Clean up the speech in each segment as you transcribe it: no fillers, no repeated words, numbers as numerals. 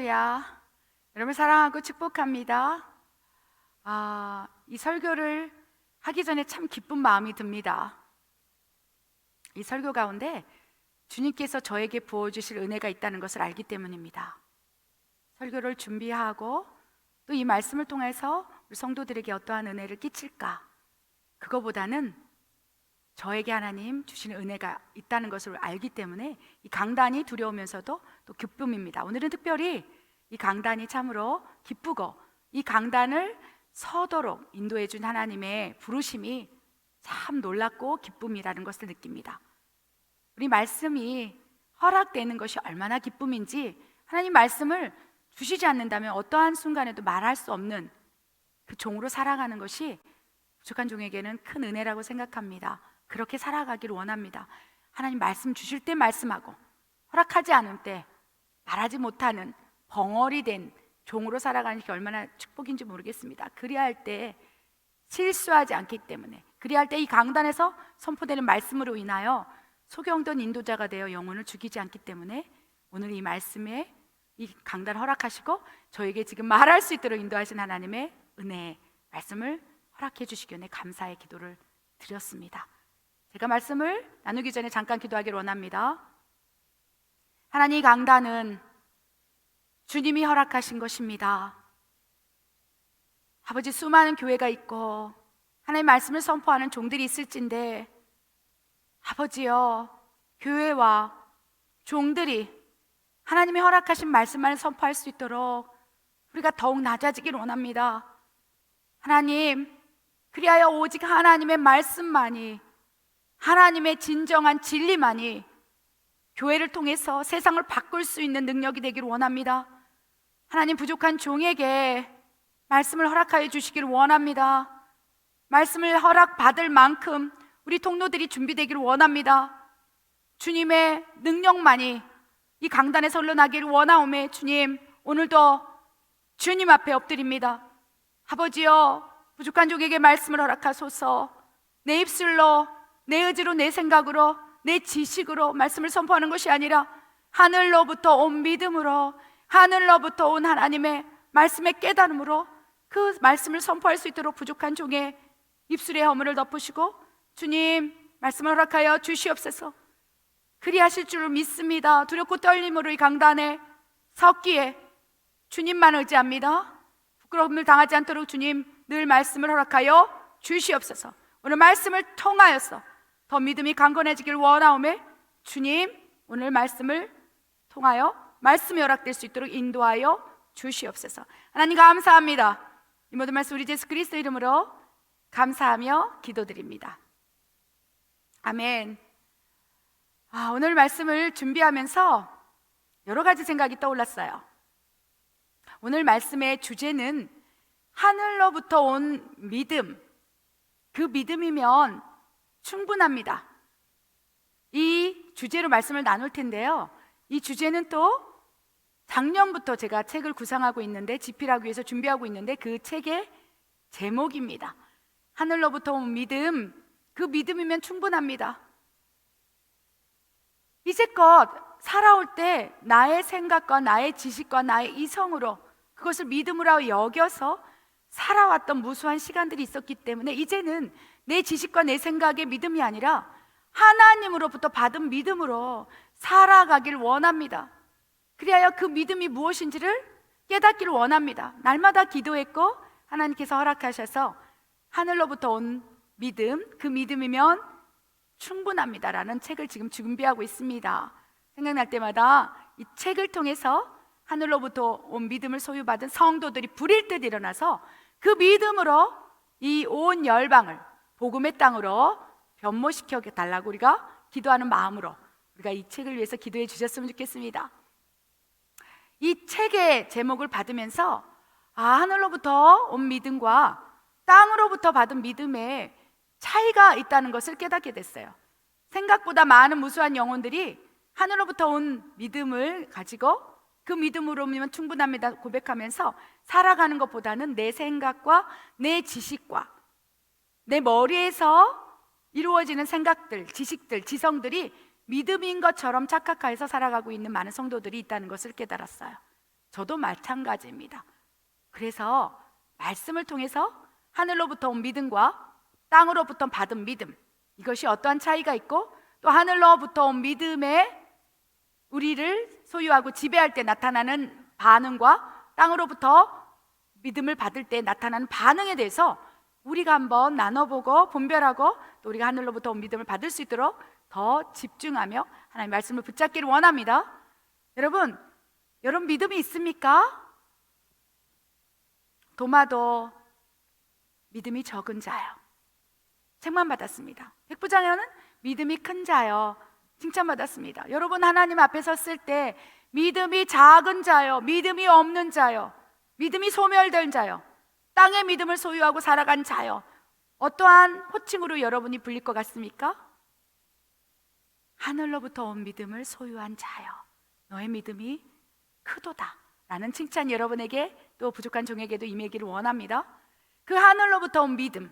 할렐루야. 여러분 사랑하고 축복합니다. 이 설교를 하기 전에 참 기쁜 마음이 듭니다. 이 설교 가운데 주님께서 저에게 부어주실 은혜가 있다는 것을 알기 때문입니다. 설교를 준비하고 또 이 말씀을 통해서 우리 성도들에게 어떠한 은혜를 끼칠까, 그거보다는 저에게 하나님 주시는 은혜가 있다는 것을 알기 때문에 이 강단이 두려우면서도 또 기쁨입니다. 오늘은 특별히 이 강단이 참으로 기쁘고 이 강단을 서도록 인도해 준 하나님의 부르심이 참 놀랍고 기쁨이라는 것을 느낍니다. 우리 말씀이 허락되는 것이 얼마나 기쁨인지, 하나님 말씀을 주시지 않는다면 어떠한 순간에도 말할 수 없는 그 종으로 살아가는 것이 부족한 종에게는 큰 은혜라고 생각합니다. 그렇게 살아가기를 원합니다. 하나님 말씀 주실 때 말씀하고, 허락하지 않을 때 말하지 못하는 벙어리 된 종으로 살아가는 게 얼마나 축복인지 모르겠습니다. 그리할 때 실수하지 않기 때문에, 그리할 때 이 강단에서 선포되는 말씀으로 인하여 소경된 인도자가 되어 영혼을 죽이지 않기 때문에, 오늘 이 말씀에 이 강단 허락하시고 저에게 지금 말할 수 있도록 인도하신 하나님의 은혜, 말씀을 허락해 주시기 위해 감사의 기도를 드렸습니다. 제가 말씀을 나누기 전에 잠깐 기도하기를 원합니다. 하나님, 이 강단은 주님이 허락하신 것입니다. 아버지, 수많은 교회가 있고 하나님의 말씀을 선포하는 종들이 있을진데, 아버지여, 교회와 종들이 하나님이 허락하신 말씀만을 선포할 수 있도록 우리가 더욱 낮아지기를 원합니다. 하나님, 그리하여 오직 하나님의 말씀만이, 하나님의 진정한 진리만이 교회를 통해서 세상을 바꿀 수 있는 능력이 되기를 원합니다. 하나님, 부족한 종에게 말씀을 허락하여 주시기를 원합니다. 말씀을 허락받을 만큼 우리 통로들이 준비되기를 원합니다. 주님의 능력만이 이 강단에서 흘러나기를 원하오매, 주님, 오늘도 주님 앞에 엎드립니다. 아버지여, 부족한 종에게 말씀을 허락하소서. 내 입술로, 내 의지로, 내 생각으로, 내 지식으로 말씀을 선포하는 것이 아니라 하늘로부터 온 믿음으로, 하늘로부터 온 하나님의 말씀의 깨달음으로 그 말씀을 선포할 수 있도록 부족한 종의 입술의 허물을 덮으시고, 주님, 말씀을 허락하여 주시옵소서. 그리하실 줄 믿습니다. 두렵고 떨림으로 이 강단에 섰기에 주님만 의지합니다. 부끄러움을 당하지 않도록 주님 늘 말씀을 허락하여 주시옵소서. 오늘 말씀을 통하여서 더 믿음이 강건해지길 원하오매, 주님, 오늘 말씀을 통하여 말씀이 허락될 수 있도록 인도하여 주시옵소서. 하나님, 감사합니다. 이 모든 말씀 우리 예수 그리스도 이름으로 감사하며 기도드립니다. 아멘. 오늘 말씀을 준비하면서 여러 가지 생각이 떠올랐어요. 오늘 말씀의 주제는 하늘로부터 온 믿음, 그 믿음이면 충분합니다. 이 주제로 말씀을 나눌 텐데요, 이 주제는 또 작년부터 제가 책을 구상하고 있는데, 집필하기 위해서 준비하고 있는데, 그 책의 제목입니다. 하늘로부터 온 믿음, 그 믿음이면 충분합니다. 이제껏 살아올 때 나의 생각과 나의 지식과 나의 이성으로 그것을 믿음으로 여겨서 살아왔던 무수한 시간들이 있었기 때문에, 이제는 내 지식과 내 생각의 믿음이 아니라 하나님으로부터 받은 믿음으로 살아가길 원합니다. 그리하여 그 믿음이 무엇인지를 깨닫기를 원합니다. 날마다 기도했고 하나님께서 허락하셔서 하늘로부터 온 믿음, 그 믿음이면 충분합니다라는 책을 지금 준비하고 있습니다. 생각날 때마다 이 책을 통해서 하늘로부터 온 믿음을 소유받은 성도들이 불일 듯 일어나서 그 믿음으로 이 온 열방을 복음의 땅으로 변모시켜 달라고 우리가 기도하는 마음으로 우리가 이 책을 위해서 기도해 주셨으면 좋겠습니다. 이 책의 제목을 받으면서 하늘로부터 온 믿음과 땅으로부터 받은 믿음의 차이가 있다는 것을 깨닫게 됐어요. 생각보다 많은 무수한 영혼들이 하늘로부터 온 믿음을 가지고 그 믿음으로면 충분합니다 고백하면서 살아가는 것보다는 내 생각과 내 지식과 내 머리에서 이루어지는 생각들, 지식들, 지성들이 믿음인 것처럼 착각해서 살아가고 있는 많은 성도들이 있다는 것을 깨달았어요. 저도 마찬가지입니다. 그래서 말씀을 통해서 하늘로부터 온 믿음과 땅으로부터 받은 믿음, 이것이 어떠한 차이가 있고, 또 하늘로부터 온 믿음에 우리를 소유하고 지배할 때 나타나는 반응과 땅으로부터 믿음을 받을 때 나타나는 반응에 대해서 우리가 한번 나눠보고 분별하고, 또 우리가 하늘로부터 온 믿음을 받을 수 있도록 더 집중하며 하나님의 말씀을 붙잡기를 원합니다. 여러분 믿음이 있습니까? 도마도 믿음이 적은 자요 책만 받았습니다. 백부장에는 믿음이 큰 자요 칭찬받았습니다. 여러분, 하나님 앞에 섰을 때 믿음이 작은 자요, 믿음이 없는 자요, 믿음이 소멸된 자요, 땅의 믿음을 소유하고 살아간 자요, 어떠한 호칭으로 여러분이 불릴 것 같습니까? 하늘로부터 온 믿음을 소유한 자요, 너의 믿음이 크도다 라는 칭찬이 여러분에게, 또 부족한 종에게도 임하기를 원합니다. 그 하늘로부터 온 믿음,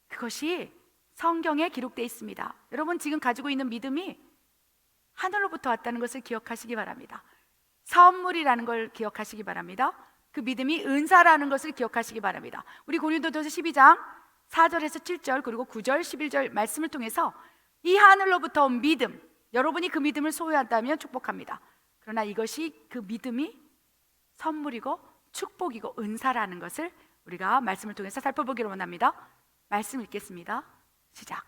그것이 성경에 기록되어 있습니다. 여러분, 지금 가지고 있는 믿음이 하늘로부터 왔다는 것을 기억하시기 바랍니다. 선물이라는 걸 기억하시기 바랍니다. 그 믿음이 은사라는 것을 기억하시기 바랍니다. 우리 고린도전서 12장 4절에서 7절 그리고 9절 11절 말씀을 통해서 이 하늘로부터 온 믿음, 여러분이 그 믿음을 소유한다면 축복합니다. 그러나 이것이, 그 믿음이 선물이고 축복이고 은사라는 것을 우리가 말씀을 통해서 살펴보기를 원합니다. 말씀 읽겠습니다. 시작.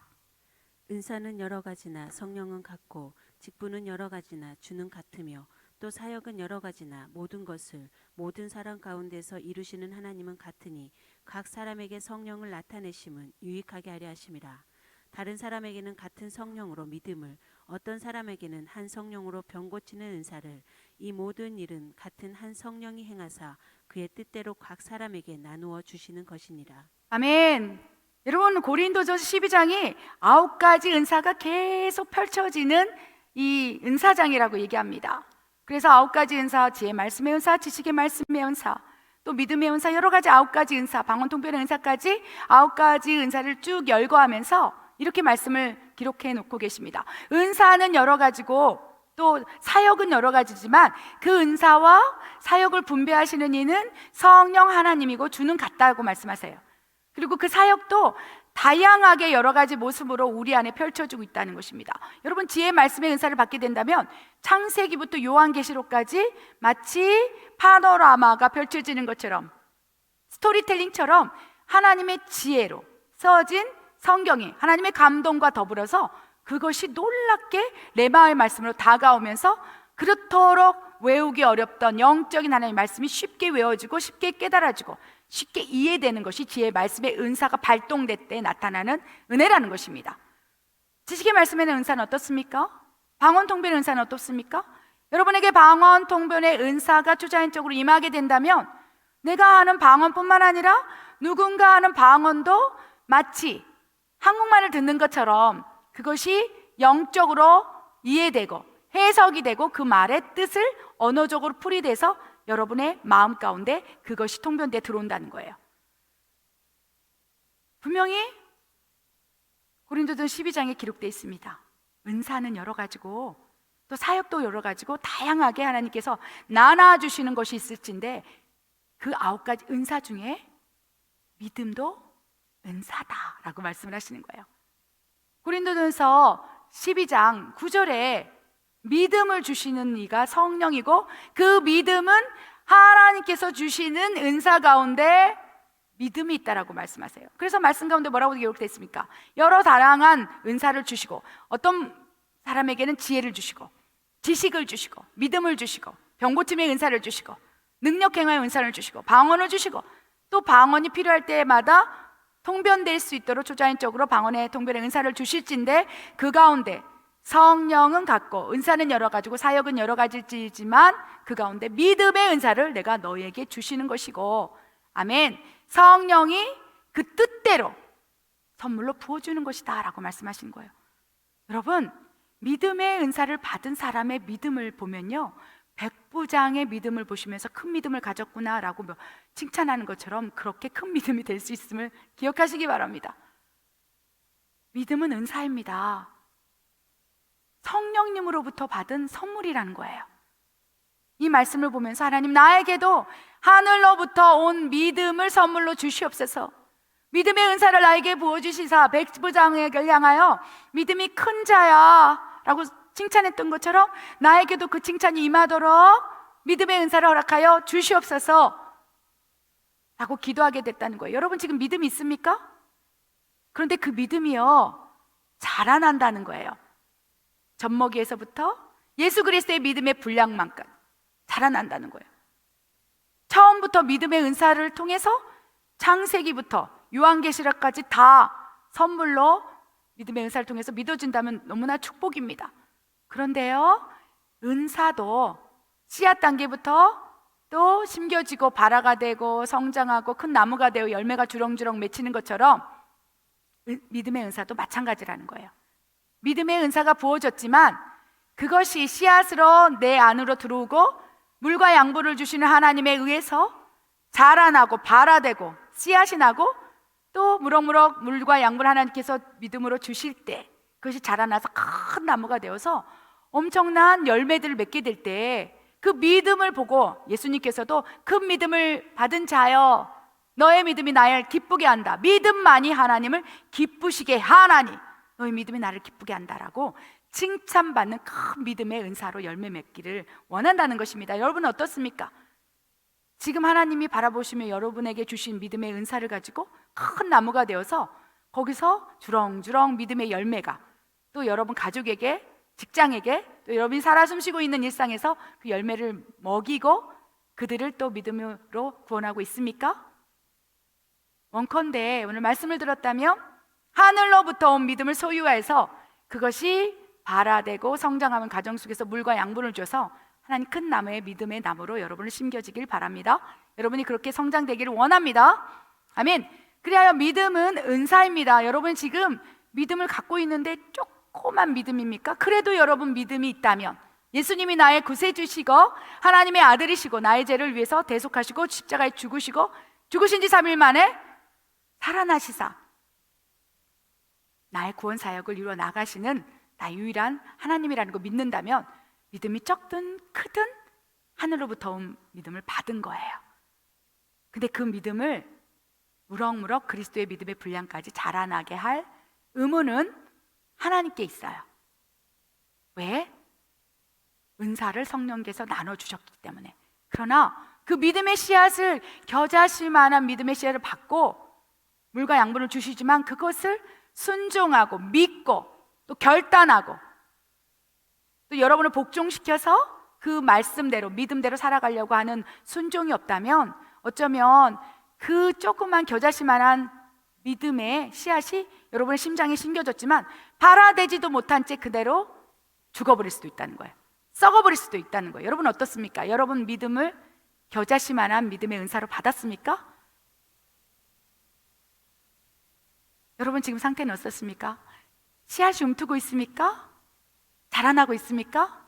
은사는 여러 가지나 성령은 같고, 직분은 여러 가지나 주는 같으며, 또 사역은 여러 가지나 모든 것을 모든 사람 가운데서 이루시는 하나님은 같으니, 각 사람에게 성령을 나타내심은 유익하게 하려 하심이라. 다른 사람에게는 같은 성령으로 믿음을, 어떤 사람에게는 한 성령으로 병 고치는 은사를, 이 모든 일은 같은 한 성령이 행하사 그의 뜻대로 각 사람에게 나누어 주시는 것이니라. 아멘. 여러분, 고린도전서 12장이 9가지 은사가 계속 펼쳐지는 이 은사장이라고 얘기합니다. 그래서 9가지 은사, 지혜 말씀의 은사, 지식의 말씀의 은사, 또 믿음의 은사, 여러 가지 9가지 은사, 방언 통변의 은사까지 9가지 은사를 쭉 열거하면서 이렇게 말씀을 기록해 놓고 계십니다. 은사는 여러 가지고 또 사역은 여러 가지지만 그 은사와 사역을 분배하시는 이는 성령 하나님이고 주는 같다고 말씀하세요. 그리고 그 사역도 다양하게 여러 가지 모습으로 우리 안에 펼쳐지고 있다는 것입니다. 여러분, 지혜의 말씀의 은사를 받게 된다면 창세기부터 요한계시록까지 마치 파노라마가 펼쳐지는 것처럼, 스토리텔링처럼 하나님의 지혜로 써진 성경이 하나님의 감동과 더불어서 그것이 놀랍게 레마의 말씀으로 다가오면서 그렇도록 외우기 어렵던 영적인 하나님의 말씀이 쉽게 외워지고 쉽게 깨달아지고 쉽게 이해되는 것이 지혜의 말씀의 은사가 발동될 때 나타나는 은혜라는 것입니다. 지식의 말씀에는 은사는 어떻습니까? 방언 통변의 은사는 어떻습니까? 여러분에게 방언 통변의 은사가 투자인적으로 임하게 된다면 내가 하는 방언뿐만 아니라 누군가 하는 방언도 마치 한국말을 듣는 것처럼 그것이 영적으로 이해되고 해석이 되고 그 말의 뜻을 언어적으로 풀이돼서 여러분의 마음 가운데 그것이 통변되어 들어온다는 거예요. 분명히 고린도전 12장에 기록되어 있습니다. 은사는 여러 가지고 또 사역도 여러 가지고 다양하게 하나님께서 나눠주시는 것이 있을진데 그 9가지 은사 중에 믿음도 은사다라고 말씀을 하시는 거예요. 고린도전서 12장 9절에 믿음을 주시는 이가 성령이고 그 믿음은 하나님께서 주시는 은사 가운데 믿음이 있다라고 말씀하세요. 그래서 말씀 가운데 뭐라고 기록되어 있습니까? 여러 다양한 은사를 주시고 어떤 사람에게는 지혜를 주시고 지식을 주시고 믿음을 주시고 병고침의 은사를 주시고 능력 행하의 은사를 주시고 방언을 주시고 또 방언이 필요할 때마다 통변될 수 있도록 초자연적으로 방언의 통변의 은사를 주실진데 그 가운데 성령은 같고 은사는 여러 가지고 사역은 여러 가지지만 그 가운데 믿음의 은사를 내가 너에게 주시는 것이고, 아멘, 성령이 그 뜻대로 선물로 부어주는 것이다 라고 말씀하신 거예요. 여러분, 믿음의 은사를 받은 사람의 믿음을 보면요, 백부장의 믿음을 보시면서 큰 믿음을 가졌구나 라고 칭찬하는 것처럼 그렇게 큰 믿음이 될 수 있음을 기억하시기 바랍니다. 믿음은 은사입니다. 성령님으로부터 받은 선물이라는 거예요. 이 말씀을 보면서 하나님, 나에게도 하늘로부터 온 믿음을 선물로 주시옵소서. 믿음의 은사를 나에게 부어주시사 백부장에게 향하여 믿음이 큰 자야 라고 칭찬했던 것처럼 나에게도 그 칭찬이 임하도록 믿음의 은사를 허락하여 주시옵소서 라고 기도하게 됐다는 거예요. 여러분 지금 믿음이 있습니까? 그런데 그 믿음이요, 자라난다는 거예요. 젖먹이에서부터 예수 그리스도의 믿음의 분량만큼 자라난다는 거예요. 처음부터 믿음의 은사를 통해서 창세기부터 요한계시록까지 다 선물로 믿음의 은사를 통해서 믿어진다면 너무나 축복입니다. 그런데요, 은사도 씨앗 단계부터 또 심겨지고 발아가 되고 성장하고 큰 나무가 되어 열매가 주렁주렁 맺히는 것처럼 믿음의 은사도 마찬가지라는 거예요. 믿음의 은사가 부어졌지만 그것이 씨앗으로 내 안으로 들어오고 물과 양분을 주시는 하나님에 의해서 자라나고 발아되고 씨앗이 나고 또 무럭무럭 물과 양분을 하나님께서 믿음으로 주실 때 그것이 자라나서 큰 나무가 되어서 엄청난 열매들을 맺게 될 때 그 믿음을 보고 예수님께서도 큰 믿음을 받은 자여, 너의 믿음이 나를 기쁘게 한다. 믿음만이 하나님을 기쁘시게 하나니 너의 믿음이 나를 기쁘게 한다라고 칭찬받는 큰 믿음의 은사로 열매 맺기를 원한다는 것입니다. 여러분은 어떻습니까? 지금 하나님이 바라보시며 여러분에게 주신 믿음의 은사를 가지고 큰 나무가 되어서 거기서 주렁주렁 믿음의 열매가 또 여러분 가족에게, 직장에게, 또 여러분이 살아 숨쉬고 있는 일상에서 그 열매를 먹이고 그들을 또 믿음으로 구원하고 있습니까? 원컨대 오늘 말씀을 들었다면 하늘로부터 온 믿음을 소유해서 그것이 발아되고 성장하는 과정 속에서 물과 양분을 줘서 하나님 큰 나무의 믿음의 나무로 여러분을 심겨지길 바랍니다. 여러분이 그렇게 성장되기를 원합니다. 아멘. 그리하여 믿음은 은사입니다. 여러분 지금 믿음을 갖고 있는데 조그만 믿음입니까? 그래도 여러분 믿음이 있다면 예수님이 나의 구세주시고 하나님의 아들이시고 나의 죄를 위해서 대속하시고 십자가에 죽으시고 죽으신 지 3일 만에 살아나시사 나의 구원 사역을 이루어 나가시는 나 유일한 하나님이라는 거 믿는다면 믿음이 적든 크든 하늘로부터 온 믿음을 받은 거예요. 근데 그 믿음을 무럭무럭 그리스도의 믿음의 분량까지 자라나게 할 의무는 하나님께 있어요. 왜? 은사를 성령께서 나눠주셨기 때문에. 그러나 그 믿음의 씨앗을 겨자씨 만한 믿음의 씨앗을 받고 물과 양분을 주시지만 그것을 순종하고 믿고 또 결단하고 또 여러분을 복종시켜서 그 말씀대로 믿음대로 살아가려고 하는 순종이 없다면 어쩌면 그 조그만 겨자씨만한 믿음의 씨앗이 여러분의 심장에 심겨졌지만 발아되지도 못한 채 그대로 죽어버릴 수도 있다는 거예요. 썩어버릴 수도 있다는 거예요. 여러분 어떻습니까? 여러분 믿음을 겨자씨만한 믿음의 은사로 받았습니까? 여러분 지금 상태는 어떻습니까? 씨앗이 움트고 있습니까? 자라나고 있습니까?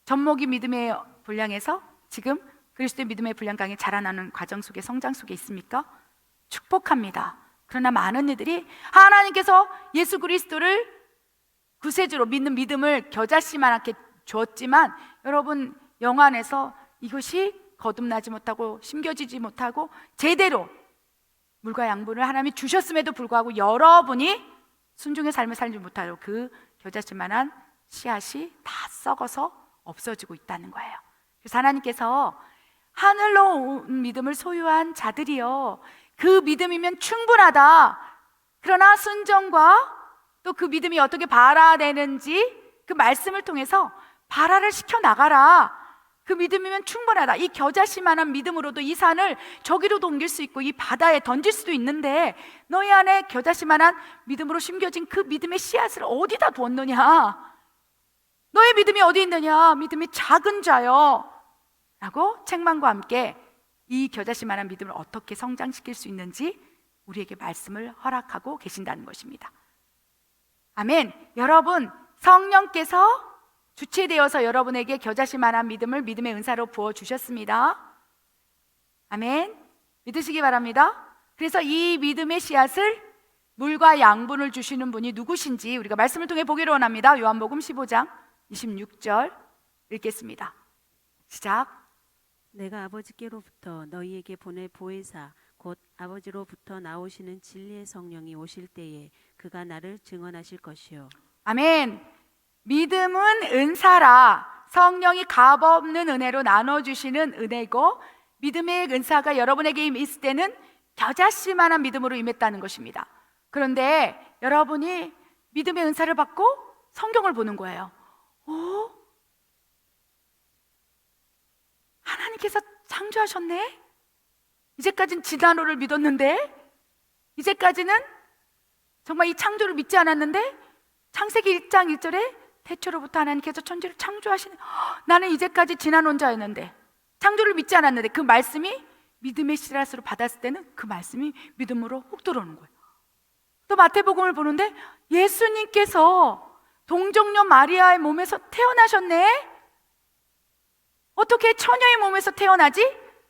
젖먹이 믿음의 분량에서 지금 그리스도의 믿음의 분량 강에 자라나는 과정 속에 성장 속에 있습니까? 축복합니다. 그러나 많은 이들이 하나님께서 예수 그리스도를 구세주로 믿는 믿음을 겨자씨만하게 주었지만 여러분 영 안에서 이것이 거듭나지 못하고 심겨지지 못하고 제대로 물과 양분을 하나님이 주셨음에도 불구하고 여러분이 순종의 삶을 살지 못하고 그 겨자씨만한 씨앗이 다 썩어서 없어지고 있다는 거예요. 그래서 하나님께서 하늘로 온 믿음을 소유한 자들이요, 그 믿음이면 충분하다. 그러나 순종과 또 그 믿음이 어떻게 발아되는지 그 말씀을 통해서 발아를 시켜 나가라. 그 믿음이면 충분하다. 이 겨자씨만한 믿음으로도 이 산을 저기로도 옮길 수 있고 이 바다에 던질 수도 있는데 너희 안에 겨자씨만한 믿음으로 심겨진 그 믿음의 씨앗을 어디다 두었느냐? 너의 믿음이 어디 있느냐? 믿음이 작은 자요 라고 책망과 함께 이 겨자씨만한 믿음을 어떻게 성장시킬 수 있는지 우리에게 말씀을 허락하고 계신다는 것입니다. 아멘. 여러분 성령께서 주체되어서 여러분에게 겨자씨만한 믿음을 믿음의 은사로 부어주셨습니다. 아멘. 믿으시기 바랍니다. 그래서 이 믿음의 씨앗을 물과 양분을 주시는 분이 누구신지 우리가 말씀을 통해 보기를 원합니다. 요한복음 15장 26절 읽겠습니다. 시작. 내가 아버지께로부터 너희에게 보낼 보혜사 곧 아버지로부터 나오시는 진리의 성령이 오실 때에 그가 나를 증언하실 것이요. 아멘. 믿음은 은사라. 성령이 값없는 은혜로 나눠주시는 은혜고, 믿음의 은사가 여러분에게 있을 때는 겨자씨만한 믿음으로 임했다는 것입니다. 그런데 여러분이 믿음의 은사를 받고 성경을 보는 거예요. 오, 하나님께서 창조하셨네? 이제까지는 진화론을 믿었는데, 이제까지는 정말 이 창조를 믿지 않았는데, 창세기 1장 1절에 태초로부터 하나님께서 천지를 창조하시는, 나는 이제까지 진화론자였는데, 창조를 믿지 않았는데, 그 말씀이 믿음의 씨앗으로 받았을 때는 그 말씀이 믿음으로 훅 들어오는 거예요. 또 마태복음을 보는데 예수님께서 동정녀 마리아의 몸에서 태어나셨네? 어떻게 처녀의 몸에서 태어나지?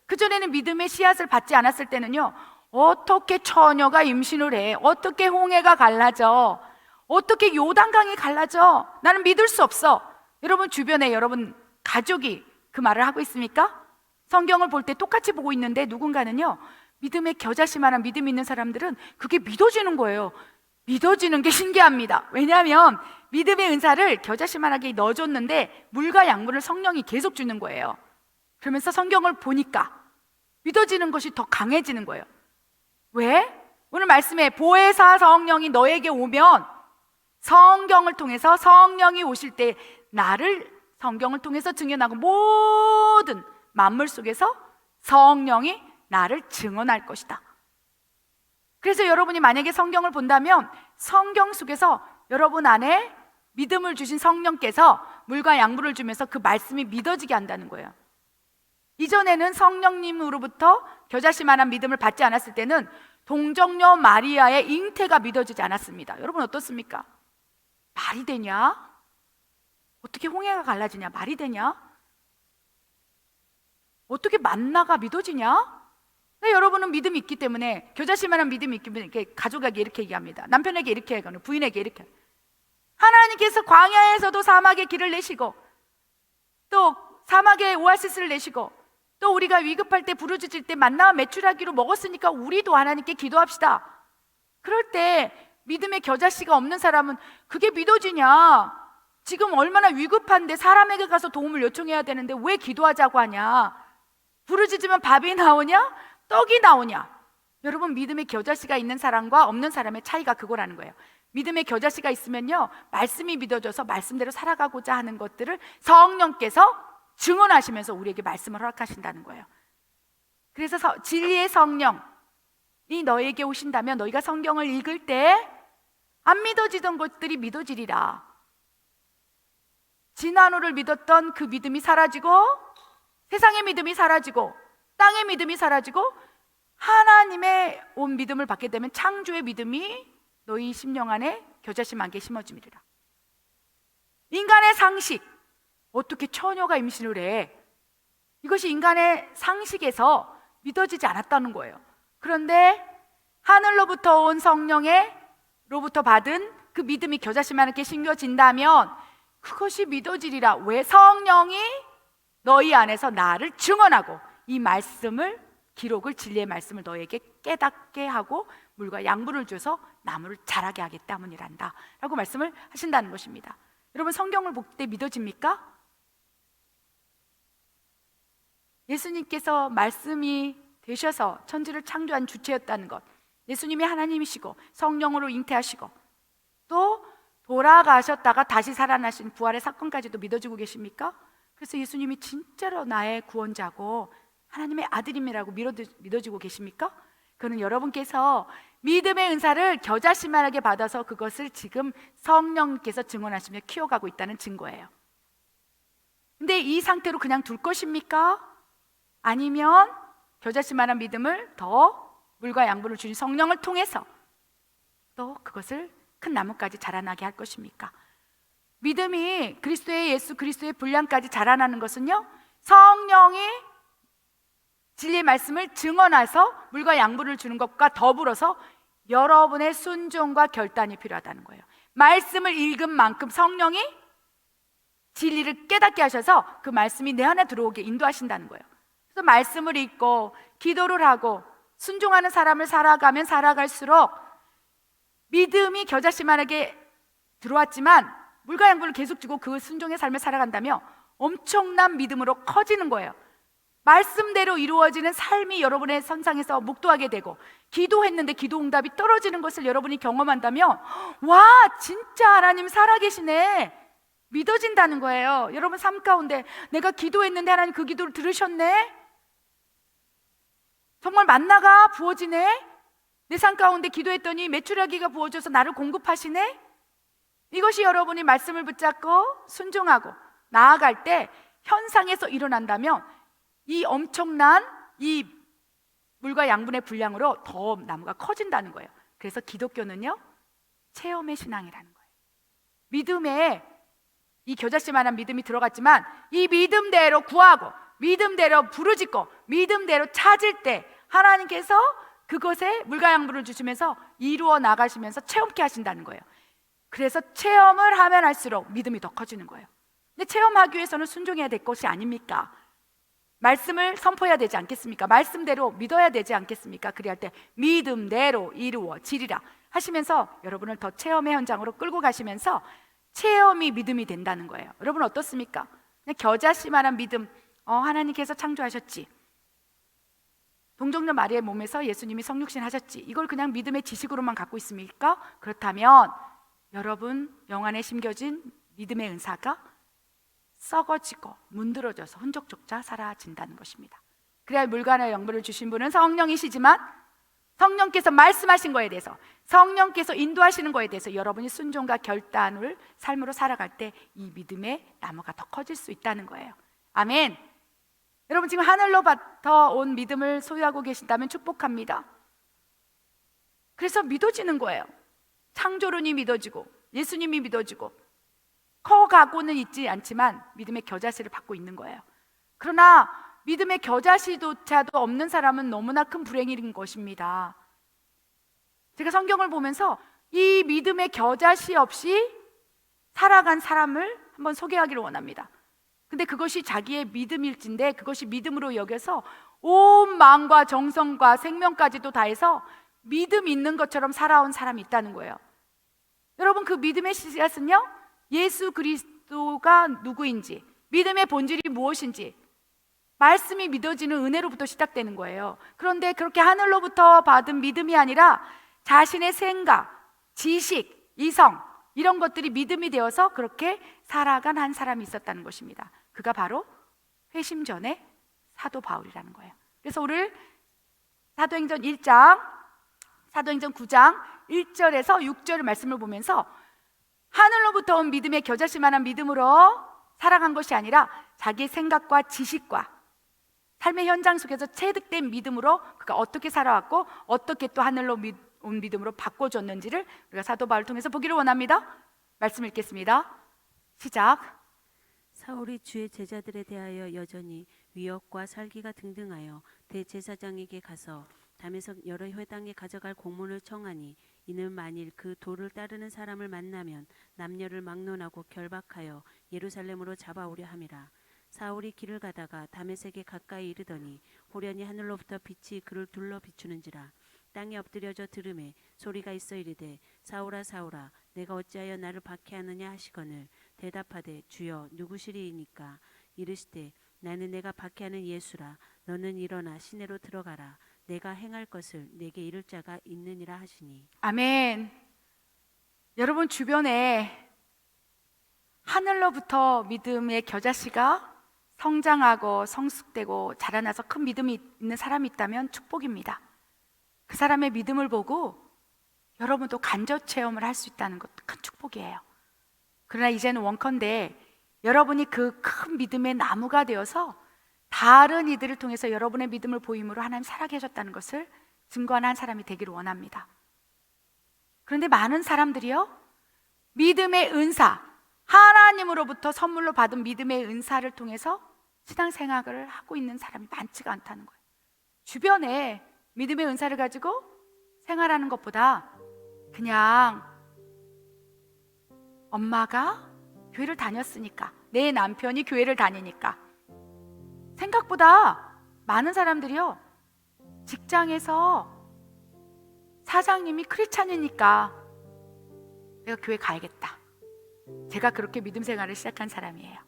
그전에는 믿음의 씨앗을 받지 않았을 때는요, 어떻게 처녀가 임신을 해? 어떻게 홍해가 갈라져? 어떻게 요단강이 갈라져? 나는 믿을 수 없어. 여러분 주변에 여러분 가족이 그 말을 하고 있습니까? 성경을 볼 때 똑같이 보고 있는데 누군가는요, 믿음의 겨자씨만한 믿음 있는 사람들은 그게 믿어지는 거예요. 믿어지는 게 신기합니다. 왜냐하면 믿음의 은사를 겨자씨만하게 넣어줬는데 물과 양분을 성령이 계속 주는 거예요. 그러면서 성경을 보니까 믿어지는 것이 더 강해지는 거예요. 왜? 오늘 말씀에 보혜사 성령이 너에게 오면, 성경을 통해서 성령이 오실 때 나를 성경을 통해서 증언하고 모든 만물 속에서 성령이 나를 증언할 것이다. 그래서 여러분이 만약에 성경을 본다면 성경 속에서 여러분 안에 믿음을 주신 성령께서 물과 양분을 주면서 그 말씀이 믿어지게 한다는 거예요. 이전에는 성령님으로부터 겨자씨만한 믿음을 받지 않았을 때는 동정녀 마리아의 잉태가 믿어지지 않았습니다. 여러분 어떻습니까? 말이 되냐? 어떻게 홍해가 갈라지냐? 말이 되냐? 어떻게 만나가 믿어지냐? 네, 여러분은 믿음이 있기 때문에, 겨자씨만한 믿음이 있기 때문에 가족에게 이렇게 얘기합니다. 남편에게 이렇게 얘기하고 부인에게 이렇게. 하나님께서 광야에서도 사막에 길을 내시고, 또 사막에 오아시스를 내시고, 또 우리가 위급할 때 부르짖을 때 만나와 메추라기로 먹었으니까 우리도 하나님께 기도합시다. 그럴 때 믿음의 겨자씨가 없는 사람은 그게 믿어지냐? 지금 얼마나 위급한데 사람에게 가서 도움을 요청해야 되는데 왜 기도하자고 하냐? 부르짖으면 밥이 나오냐? 떡이 나오냐? 여러분, 믿음의 겨자씨가 있는 사람과 없는 사람의 차이가 그거라는 거예요. 믿음의 겨자씨가 있으면요, 말씀이 믿어져서 말씀대로 살아가고자 하는 것들을 성령께서 증언하시면서 우리에게 말씀을 허락하신다는 거예요. 그래서 진리의 성령이 너에게 오신다면 너희가 성경을 읽을 때 안 믿어지던 것들이 믿어지리라. 진화론을 믿었던 그 믿음이 사라지고, 세상의 믿음이 사라지고, 땅의 믿음이 사라지고, 하나님의 온 믿음을 받게 되면 창조의 믿음이 너희 심령 안에 겨자씨 만개 심어짐이리라. 인간의 상식, 어떻게 처녀가 임신을 해? 이것이 인간의 상식에서 믿어지지 않았다는 거예요. 그런데 하늘로부터 온 성령로부터 받은 그 믿음이 겨자씨만하게 심겨진다면 그것이 믿어지리라. 왜? 성령이 너희 안에서 나를 증언하고 이 말씀을, 기록을, 진리의 말씀을 너에게 깨닫게 하고 물과 양분을 줘서 나무를 자라게 하기 때문이란다 라고 말씀을 하신다는 것입니다. 여러분, 성경을 볼 때 믿어집니까? 예수님께서 말씀이 되셔서 천지를 창조한 주체였다는 것, 예수님이 하나님이시고 성령으로 잉태하시고 또 돌아가셨다가 다시 살아나신 부활의 사건까지도 믿어지고 계십니까? 그래서 예수님이 진짜로 나의 구원자고 하나님의 아들임이라고 믿어지고 계십니까? 그거는 여러분께서 믿음의 은사를 겨자씨만하게 받아서 그것을 지금 성령께서 증언하시며 키워가고 있다는 증거예요. 근데 이 상태로 그냥 둘 것입니까? 아니면 겨자씨만한 믿음을 더 물과 양분을 주신 성령을 통해서 또 그것을 큰 나무까지 자라나게 할 것입니까? 믿음이 그리스도의 예수 그리스도의 분량까지 자라나는 것은요, 성령이 진리의 말씀을 증언해서 물과 양분을 주는 것과 더불어서 여러분의 순종과 결단이 필요하다는 거예요. 말씀을 읽은 만큼 성령이 진리를 깨닫게 하셔서 그 말씀이 내 안에 들어오게 인도하신다는 거예요. 그래서 말씀을 읽고 기도를 하고 순종하는 사람을 살아가면 살아갈수록 믿음이 겨자씨만하게 들어왔지만 물과 양분을 계속 주고 그 순종의 삶을 살아간다며 엄청난 믿음으로 커지는 거예요. 말씀대로 이루어지는 삶이 여러분의 선상에서 목도하게 되고, 기도했는데 기도 응답이 떨어지는 것을 여러분이 경험한다면 와, 진짜 하나님 살아계시네, 믿어진다는 거예요. 여러분 삶 가운데 내가 기도했는데 하나님 그 기도를 들으셨네, 정말 만나가 부어지네, 내 삶 가운데 기도했더니 메추라기가 부어져서 나를 공급하시네. 이것이 여러분이 말씀을 붙잡고 순종하고 나아갈 때 현상에서 일어난다면 이 엄청난 이 물과 양분의 분량으로 더 나무가 커진다는 거예요. 그래서 기독교는요, 체험의 신앙이라는 거예요. 믿음에 이 겨자씨만한 믿음이 들어갔지만 이 믿음대로 구하고 믿음대로 부르짖고 믿음대로 찾을 때 하나님께서 그것에 물과 양분을 주시면서 이루어 나가시면서 체험케 하신다는 거예요. 그래서 체험을 하면 할수록 믿음이 더 커지는 거예요. 근데 체험하기 위해서는 순종해야 될 것이 아닙니까? 말씀을 선포해야 되지 않겠습니까? 말씀대로 믿어야 되지 않겠습니까? 그리할 때 믿음대로 이루어지리라 하시면서 여러분을 더 체험의 현장으로 끌고 가시면서 체험이 믿음이 된다는 거예요. 여러분 어떻습니까? 그냥 겨자씨만한 믿음, 하나님께서 창조하셨지, 동정녀 마리아의 몸에서 예수님이 성육신 하셨지, 이걸 그냥 믿음의 지식으로만 갖고 있습니까? 그렇다면 여러분 영 안에 심겨진 믿음의 은사가 썩어지고 문드러져서 흔적조차 사라진다는 것입니다. 그래야 물과 양분을 주신 분은 성령이시지만 성령께서 말씀하신 거에 대해서, 성령께서 인도하시는 거에 대해서 여러분이 순종과 결단을 삶으로 살아갈 때 이 믿음의 나무가 더 커질 수 있다는 거예요. 아멘. 여러분 지금 하늘로부터 온 믿음을 소유하고 계신다면 축복합니다. 그래서 믿어지는 거예요. 창조론이 믿어지고 예수님이 믿어지고 커가고는 있지 않지만 믿음의 겨자씨를 받고 있는 거예요. 그러나 믿음의 겨자씨조차도 없는 사람은 너무나 큰 불행인 것입니다. 제가 성경을 보면서 이 믿음의 겨자씨 없이 살아간 사람을 한번 소개하기를 원합니다. 근데 그것이 자기의 믿음일진데 그것이 믿음으로 여겨서 온 마음과 정성과 생명까지도 다해서 믿음 있는 것처럼 살아온 사람이 있다는 거예요. 여러분 그 믿음의 씨앗은요, 예수 그리스도가 누구인지, 믿음의 본질이 무엇인지 말씀이 믿어지는 은혜로부터 시작되는 거예요. 그런데 그렇게 하늘로부터 받은 믿음이 아니라 자신의 생각, 지식, 이성 이런 것들이 믿음이 되어서 그렇게 살아간 한 사람이 있었다는 것입니다. 그가 바로 회심 전에 사도 바울이라는 거예요. 그래서 오늘 사도행전 1장, 사도행전 9장 1절에서 6절 말씀을 보면서 하늘로부터 온 믿음의 겨자씨만한 믿음으로 살아간 것이 아니라 자기의 생각과 지식과 삶의 현장 속에서 체득된 믿음으로 그가 어떻게 살아왔고 어떻게 또 하늘로 온 믿음으로 바꿔줬는지를 우리가 사도 바울을 통해서 보기를 원합니다. 말씀 읽겠습니다. 시작. 사울이 주의 제자들에 대하여 여전히 위협과 살기가 등등하여 대제사장에게 가서 담에서 여러 회당에 가져갈 공문을 청하니 이는 만일 그 도를 따르는 사람을 만나면 남녀를 막론하고 결박하여 예루살렘으로 잡아오려 함이라. 사울이 길을 가다가 다메섹에 가까이 이르더니 호련히 하늘로부터 빛이 그를 둘러 비추는지라. 땅에 엎드려져 들음에 소리가 있어 이르되 사울아 사울아 내가 어찌하여 나를 박해하느냐 하시거늘 대답하되 주여 누구시리이니까. 이르시되 나는 내가 박해하는 예수라. 너는 일어나 시내로 들어가라. 내가 행할 것을 내게 이를 자가 있느니라 하시니. 아멘. 여러분 주변에 하늘로부터 믿음의 겨자씨가 성장하고 성숙되고 자라나서 큰 믿음이 있는 사람이 있다면 축복입니다. 그 사람의 믿음을 보고 여러분도 간접 체험을 할 수 있다는 것도 큰 축복이에요. 그러나 이제는 원컨대 여러분이 그 큰 믿음의 나무가 되어서 다른 이들을 통해서 여러분의 믿음을 보임으로 하나님 살아계 하셨다는 것을 증거하는 한 사람이 되기를 원합니다. 그런데 많은 사람들이요, 믿음의 은사, 하나님으로부터 선물로 받은 믿음의 은사를 통해서 신앙생활을 하고 있는 사람이 많지가 않다는 거예요. 주변에 믿음의 은사를 가지고 생활하는 것보다 그냥 엄마가 교회를 다녔으니까 내 남편이 교회를 다니니까. 생각보다 많은 사람들이요, 직장에서 사장님이 크리스찬이니까 내가 교회 가야겠다. 제가 그렇게 믿음 생활을 시작한 사람이에요.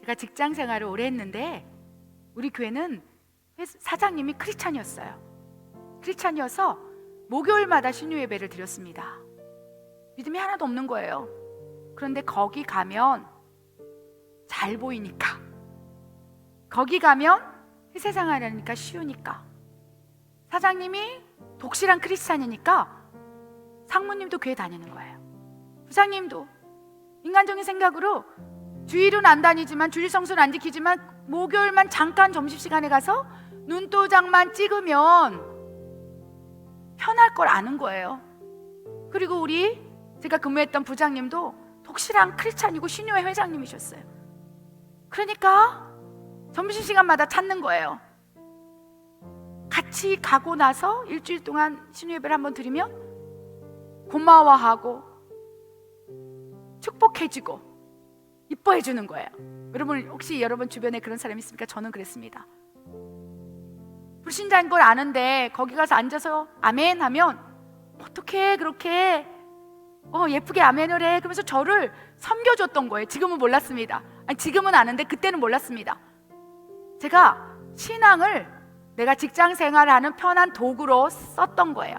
제가 직장 생활을 오래 했는데 우리 교회는 사장님이 크리스찬이었어요. 크리스찬이어서 목요일마다 신유 예배를 드렸습니다. 믿음이 하나도 없는 거예요. 그런데 거기 가면 잘 보이니까, 거기 가면 회사 생활하니까 쉬우니까, 사장님이 독실한 크리스찬이니까 상무님도 교회 다니는 거예요. 부장님도 인간적인 생각으로 주일은 안 다니지만, 주일 성수는 안 지키지만 목요일만 잠깐 점심시간에 가서 눈도장만 찍으면 편할 걸 아는 거예요. 그리고 제가 근무했던 부장님도 독실한 크리스찬이고 신유회 회장님이셨어요. 그러니까 점심시간마다 찾는 거예요. 같이 가고 나서 일주일 동안 신유예배를 한번 드리면 고마워하고 축복해주고 이뻐해 주는 거예요. 여러분, 혹시 여러분 주변에 그런 사람 있습니까? 저는 그랬습니다. 불신자인 걸 아는데 거기 가서 앉아서 아멘 하면 어떻게 그렇게 예쁘게 아멘을 해? 그러면서 저를 섬겨줬던 거예요. 지금은 몰랐습니다. 아니, 지금은 아는데 그때는 몰랐습니다. 제가 신앙을 내가 직장 생활하는 편한 도구로 썼던 거예요.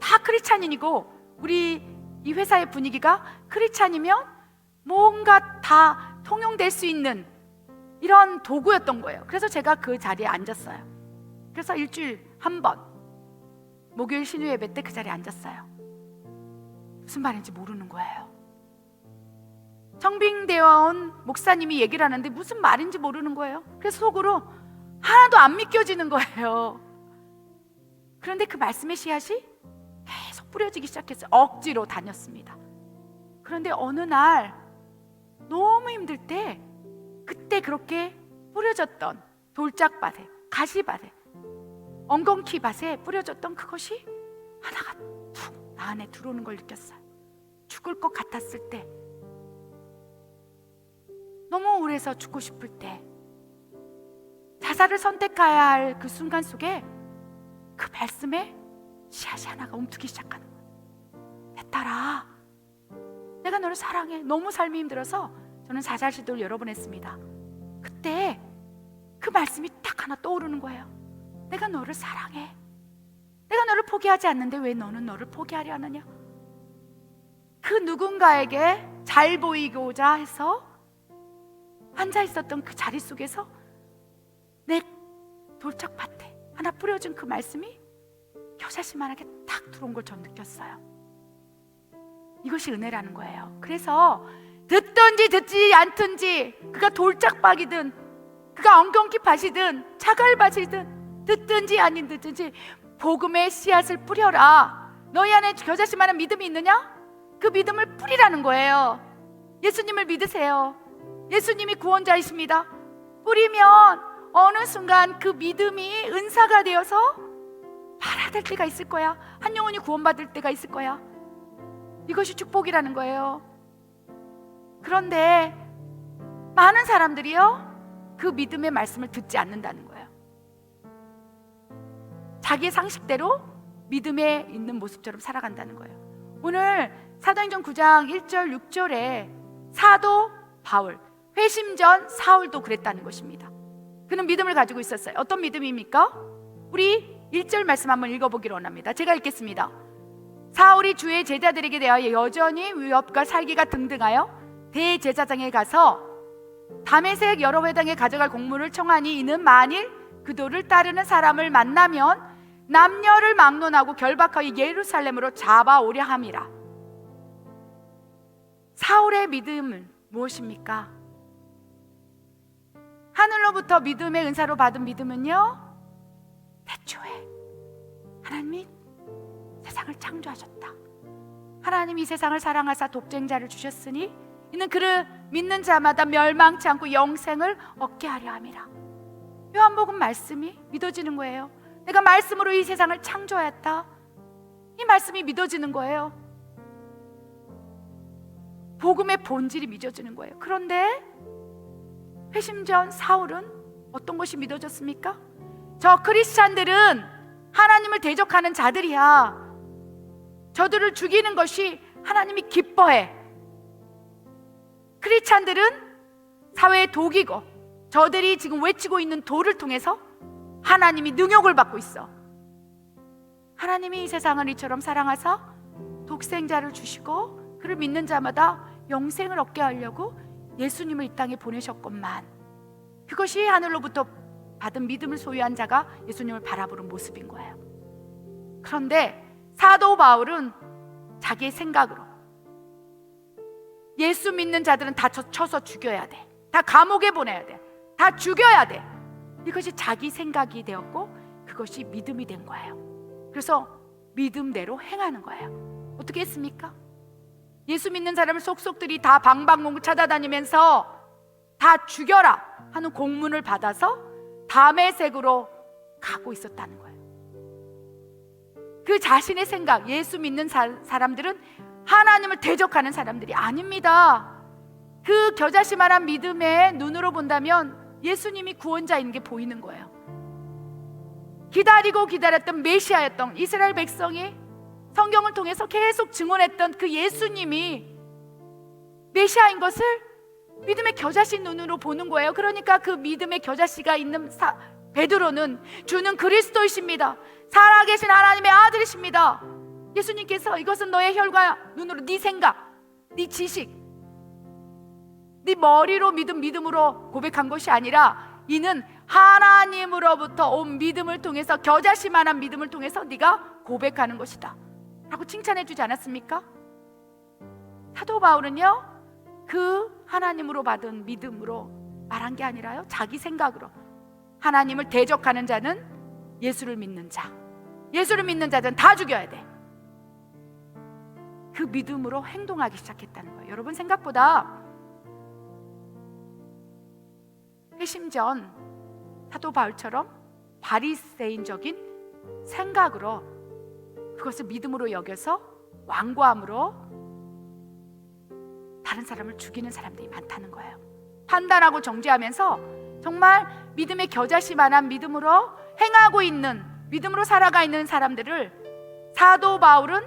다 크리스찬인이고 우리 이 회사의 분위기가 크리스찬이면 뭔가 다 통용될 수 있는 이런 도구였던 거예요. 그래서 제가 그 자리에 앉았어요. 그래서 일주일 한 번 목요일 신유 예배 때 그 자리에 앉았어요. 무슨 말인지 모르는 거예요. 청빙되어 온 목사님이 얘기를 하는데 무슨 말인지 모르는 거예요. 그래서 속으로 하나도 안 믿겨지는 거예요. 그런데 그 말씀의 씨앗이 계속 뿌려지기 시작했어요. 억지로 다녔습니다. 그런데 어느 날 너무 힘들 때, 그때 그렇게 뿌려졌던 돌짝밭에, 가시밭에, 엉겅퀴밭에 뿌려졌던 그것이 하나가 툭 나 안에 들어오는 걸 느꼈어요. 죽을 것 같았을 때, 너무 우울해서 죽고 싶을 때, 자살을 선택해야 할 그 순간 속에 그 말씀에 씨앗이 하나가 움트기 시작하는 거예요. 내 딸아, 내가 너를 사랑해. 너무 삶이 힘들어서 저는 자살 시도를 여러 번 했습니다. 그때 그 말씀이 딱 하나 떠오르는 거예요. 내가 너를 사랑해. 내가 너를 포기하지 않는데 왜 너는 너를 포기하려 하느냐. 그 누군가에게 잘 보이고자 해서 앉아 있었던 그 자리 속에서 내 돌짝밭에 하나 뿌려준 그 말씀이 겨자씨만하게 딱 들어온 걸 전 느꼈어요. 이것이 은혜라는 거예요. 그래서 듣든지 듣지 않든지, 그가 돌짝박이든 그가 엉겅퀴밭이든 차갈밭이든, 듣든지 아닌 듣든지 복음의 씨앗을 뿌려라. 너희 안에 겨자씨만한 믿음이 있느냐? 그 믿음을 뿌리라는 거예요. 예수님을 믿으세요. 예수님이 구원자이십니다. 뿌리면 어느 순간 그 믿음이 은사가 되어서 발아될 때가 있을 거야. 한 영혼이 구원받을 때가 있을 거야. 이것이 축복이라는 거예요. 그런데 많은 사람들이요, 그 믿음의 말씀을 듣지 않는다는 거예요. 자기의 상식대로 믿음에 있는 모습처럼 살아간다는 거예요. 오늘 사도행전 9장 1절 6절에 사도 바울, 회심전 사울도 그랬다는 것입니다. 그는 믿음을 가지고 있었어요. 어떤 믿음입니까? 우리 1절 말씀 한번 읽어보기를 원합니다. 제가 읽겠습니다. 사울이 주의 제자들에게 대하여 여전히 위협과 살기가 등등하여 대제사장에 가서 다메섹 여러 회당에 가져갈 공문을 청하니, 이는 만일 그도를 따르는 사람을 만나면 남녀를 막론하고 결박하여 예루살렘으로 잡아오려 함이라. 사울의 믿음은 무엇입니까? 하늘로부터 믿음의 은사로 받은 믿음은요, 태초에 하나님이 세상을 창조하셨다. 하나님이 이 세상을 사랑하사 독생자를 주셨으니 이는 그를 믿는 자마다 멸망치 않고 영생을 얻게 하려 함이라. 요한복음 말씀이 믿어지는 거예요. 내가 말씀으로 이 세상을 창조하였다. 이 말씀이 믿어지는 거예요. 복음의 본질이 믿어지는 거예요. 그런데 회심전 사울은 어떤 것이 믿어졌습니까? 저 크리스찬들은 하나님을 대적하는 자들이야. 저들을 죽이는 것이 하나님이 기뻐해. 크리스찬들은 사회의 독이고 저들이 지금 외치고 있는 도를 통해서 하나님이 능욕을 받고 있어. 하나님이 이 세상을 이처럼 사랑하사 독생자를 주시고 그를 믿는 자마다 영생을 얻게 하려고 예수님을 이 땅에 보내셨건만, 그것이 하늘로부터 받은 믿음을 소유한 자가 예수님을 바라보는 모습인 거예요. 그런데 사도 바울은 자기의 생각으로 예수 믿는 자들은 다 쳐서 죽여야 돼, 다 감옥에 보내야 돼, 다 죽여야 돼, 이것이 자기 생각이 되었고 그것이 믿음이 된 거예요. 그래서 믿음대로 행하는 거예요. 어떻게 했습니까? 예수 믿는 사람을 속속들이 다 방방곡곡 찾아다니면서 다 죽여라 하는 공문을 받아서 다메섹으로 가고 있었다는 거예요. 그 자신의 생각, 예수 믿는 사람들은 하나님을 대적하는 사람들이 아닙니다. 그 겨자씨만한 믿음의 눈으로 본다면 예수님이 구원자인 게 보이는 거예요. 기다리고 기다렸던 메시아였던 이스라엘 백성이 성경을 통해서 계속 증언했던 그 예수님이 메시아인 것을 믿음의 겨자씨 눈으로 보는 거예요. 그러니까 그 믿음의 겨자씨가 있는 베드로는 주는 그리스도이십니다, 살아계신 하나님의 아들이십니다. 예수님께서 이것은 너의 혈과 눈으로, 네 생각, 네 지식, 네 머리로 믿음으로 고백한 것이 아니라 이는 하나님으로부터 온 믿음을 통해서, 겨자씨만한 믿음을 통해서 네가 고백하는 것이다 라고 칭찬해 주지 않았습니까? 사도 바울은요, 그 하나님으로 받은 믿음으로 말한 게 아니라요, 자기 생각으로 하나님을 대적하는 자는 예수를 믿는 자, 예수를 믿는 자들은 다 죽여야 돼, 그 믿음으로 행동하기 시작했다는 거예요. 여러분, 생각보다 회심 전 사도 바울처럼 바리새인적인 생각으로 그것을 믿음으로 여겨서 완고함으로 다른 사람을 죽이는 사람들이 많다는 거예요. 판단하고 정죄하면서 정말 믿음의 겨자씨만한 믿음으로 행하고 있는, 믿음으로 살아가 있는 사람들을 사도 바울은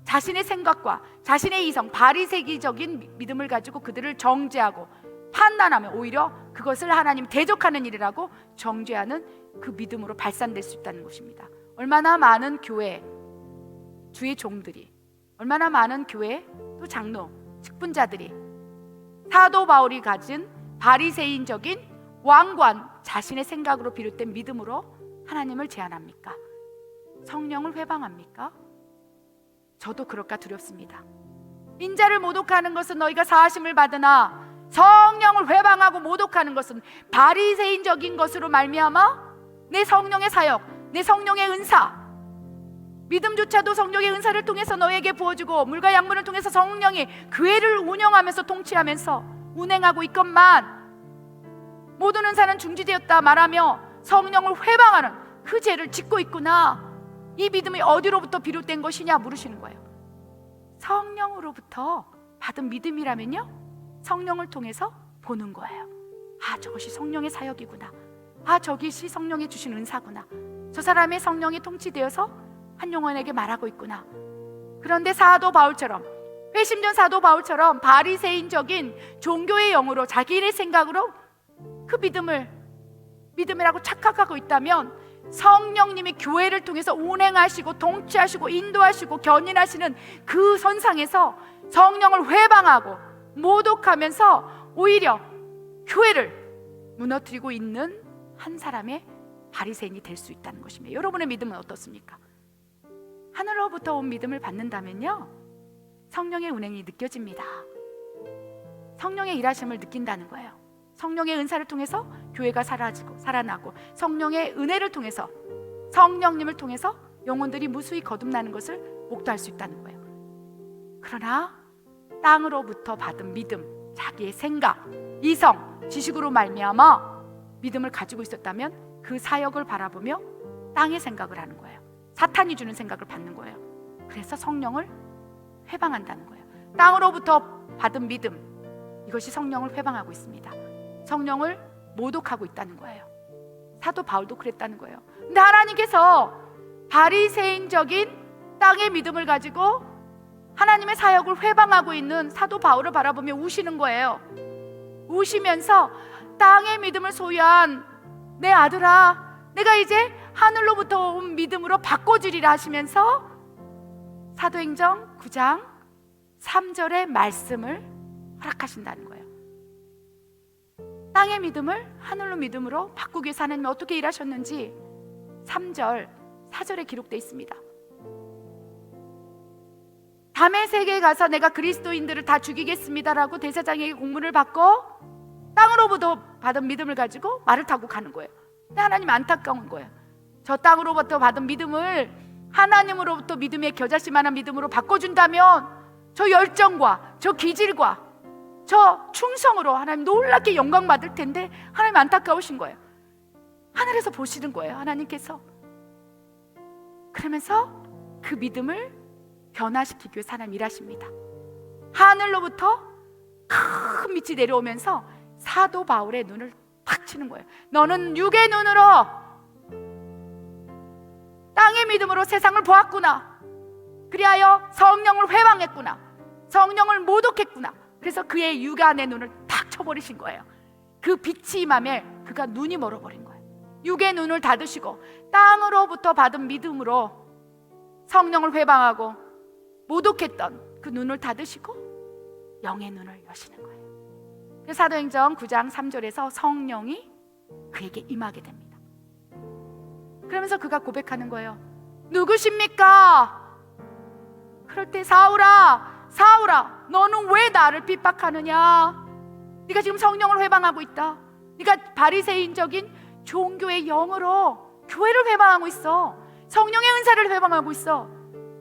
자신의 생각과 자신의 이성, 바리새기적인 믿음을 가지고 그들을 정죄하고 판단하며 오히려 그것을 하나님 대적하는 일이라고 정죄하는 그 믿음으로 발산될 수 있다는 것입니다. 얼마나 많은 교회, 주의 종들이, 얼마나 많은 교회 또 장로, 직분자들이 사도 바울이 가진 바리새인적인 완고한 자신의 생각으로 비롯된 믿음으로 하나님을 제안합니까? 성령을 회방합니까? 저도 그럴까 두렵습니다. 인자를 모독하는 것은 너희가 사하심을 받으나 성령을 회방하고 모독하는 것은 바리새인적인 것으로 말미암아 내 성령의 사역, 내 성령의 은사, 믿음조차도 성령의 은사를 통해서 너에게 부어주고 물과 양분을 통해서 성령이 교회를 운영하면서 통치하면서 운행하고 있건만 모든 은사는 중지되었다 말하며 성령을 회방하는 그 죄를 짓고 있구나. 이 믿음이 어디로부터 비롯된 것이냐 물으시는 거예요. 성령으로부터 받은 믿음이라면요, 성령을 통해서 보는 거예요. 아, 저것이 성령의 사역이구나. 아, 저것이 성령이 주신 은사구나. 저 사람의 성령이 통치되어서 한 영혼에게 말하고 있구나. 그런데 사도 바울처럼, 회심전 사도 바울처럼 바리새인적인 종교의 영으로 자기의 생각으로 그 믿음이라고 착각하고 있다면 성령님이 교회를 통해서 운행하시고 통치하시고 인도하시고 견인하시는 그 선상에서 성령을 회방하고 모독하면서 오히려 교회를 무너뜨리고 있는 한 사람의 바리새인이 될 수 있다는 것입니다. 여러분의 믿음은 어떻습니까? 하늘로부터 온 믿음을 받는다면요, 성령의 운행이 느껴집니다. 성령의 일하심을 느낀다는 거예요. 성령의 은사를 통해서 교회가 사라지고 살아나고 성령의 은혜를 통해서, 성령님을 통해서 영혼들이 무수히 거듭나는 것을 목도할 수 있다는 거예요. 그러나 땅으로부터 받은 믿음, 자기의 생각, 이성, 지식으로 말미암아 믿음을 가지고 있었다면 그 사역을 바라보며 땅의 생각을 하는 거예요. 사탄이 주는 생각을 받는 거예요. 그래서 성령을 회방한다는 거예요. 땅으로부터 받은 믿음, 이것이 성령을 회방하고 있습니다. 성령을 모독하고 있다는 거예요. 사도 바울도 그랬다는 거예요. 근데 하나님께서 바리새인적인 땅의 믿음을 가지고 하나님의 사역을 회방하고 있는 사도 바울을 바라보며 우시는 거예요. 우시면서 땅의 믿음을 소유한 내 아들아, 내가 이제 하늘로부터 온 믿음으로 바꿔주리라 하시면서 사도행전 9장 3절의 말씀을 허락하신다는 거예요. 땅의 믿음을 하늘로 믿음으로 바꾸기 위해서 하나님이 어떻게 일하셨는지 3절 4절에 기록되어 있습니다. 다메섹에 가서 내가 그리스도인들을 다 죽이겠습니다라고 대제사장에게 공문을 받고 땅으로부터 받은 믿음을 가지고 말을 타고 가는 거예요. 근데 하나님 안타까운 거예요. 저 땅으로부터 받은 믿음을 하나님으로부터 믿음의 겨자씨만한 믿음으로 바꿔준다면 저 열정과 저 기질과 저 충성으로 하나님 놀랍게 영광 받을 텐데 하나님 안타까우신 거예요. 하늘에서 보시는 거예요, 하나님께서. 그러면서 그 믿음을 변화시키기 위해서 하나님 일하십니다. 하늘로부터 큰 빛이 내려오면서 사도 바울의 눈을 탁 치는 거예요. 너는 육의 눈으로 땅의 믿음으로 세상을 보았구나. 그리하여 성령을 회방했구나. 성령을 모독했구나. 그래서 그의 육안의 눈을 탁 쳐버리신 거예요. 그 빛이 임함에 그가 눈이 멀어버린 거예요. 육의 눈을 닫으시고 땅으로부터 받은 믿음으로 성령을 회방하고 모독했던 그 눈을 닫으시고 영의 눈을 여시는 거예요. 그래서 사도행전 9장 3절에서 성령이 그에게 임하게 됩니다. 그러면서 그가 고백하는 거예요. 누구십니까? 그럴 때 사울아, 사울아, 너는 왜 나를 핍박하느냐? 네가 지금 성령을 회방하고 있다. 네가 바리새인적인 종교의 영으로 교회를 회방하고 있어. 성령의 은사를 회방하고 있어.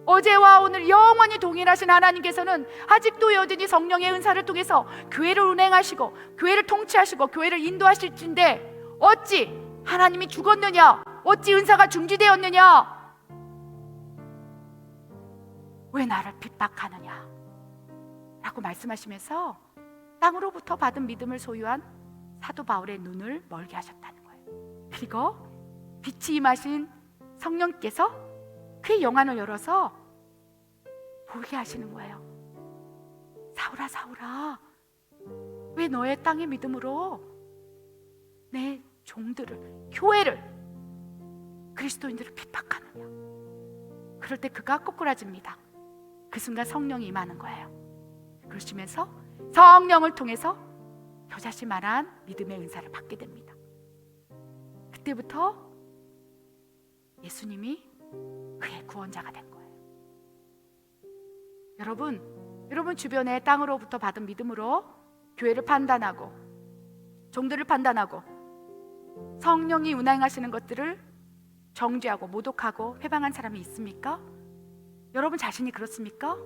어제와 오늘 영원히 동일하신 하나님께서는 아직도 여전히 성령의 은사를 통해서 교회를 운행하시고 교회를 통치하시고 교회를 인도하실진데 어찌 하나님이 죽었느냐? 어찌 은사가 중지되었느냐? 왜 나를 핍박하느냐? 라고 말씀하시면서 땅으로부터 받은 믿음을 소유한 사도 바울의 눈을 멀게 하셨다는 거예요. 그리고 빛이 임하신 성령께서 그의 영안을 열어서 보게 하시는 거예요. 사울아, 사울아, 왜 너의 땅의 믿음으로 내 종들을, 교회를, 그리스도인들을 핍박하느냐? 그럴 때 그가 꼬꾸라집니다. 그 순간 성령이 임하는 거예요. 그러시면서 성령을 통해서 겨자씨만한 믿음의 은사를 받게 됩니다. 그때부터 예수님이 그의 구원자가 된 거예요. 여러분 주변에 땅으로부터 받은 믿음으로 교회를 판단하고 종들을 판단하고 성령이 운행하시는 것들을 정죄하고 모독하고 회방한 사람이 있습니까? 여러분 자신이 그렇습니까?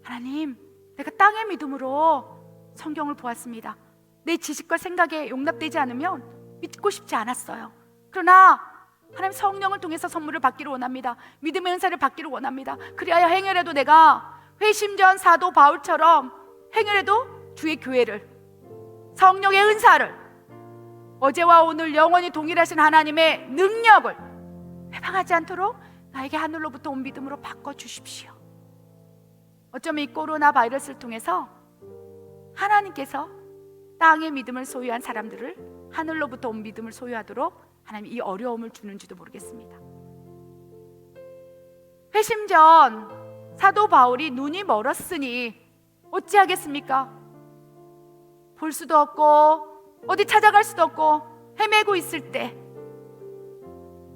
하나님, 내가 땅의 믿음으로 성경을 보았습니다. 내 지식과 생각에 용납되지 않으면 믿고 싶지 않았어요. 그러나 하나님 성령을 통해서 선물을 받기를 원합니다. 믿음의 은사를 받기를 원합니다. 그리하여 행여라도 내가 회심전 사도 바울처럼 행여라도 주의 교회를, 성령의 은사를, 어제와 오늘 영원히 동일하신 하나님의 능력을 회방하지 않도록 나에게 하늘로부터 온 믿음으로 바꿔주십시오. 어쩌면 이 코로나 바이러스를 통해서 하나님께서 땅의 믿음을 소유한 사람들을 하늘로부터 온 믿음을 소유하도록 하나님 이 어려움을 주는지도 모르겠습니다. 회심 전 사도 바울이 눈이 멀었으니 어찌하겠습니까? 볼 수도 없고 어디 찾아갈 수도 없고 헤매고 있을 때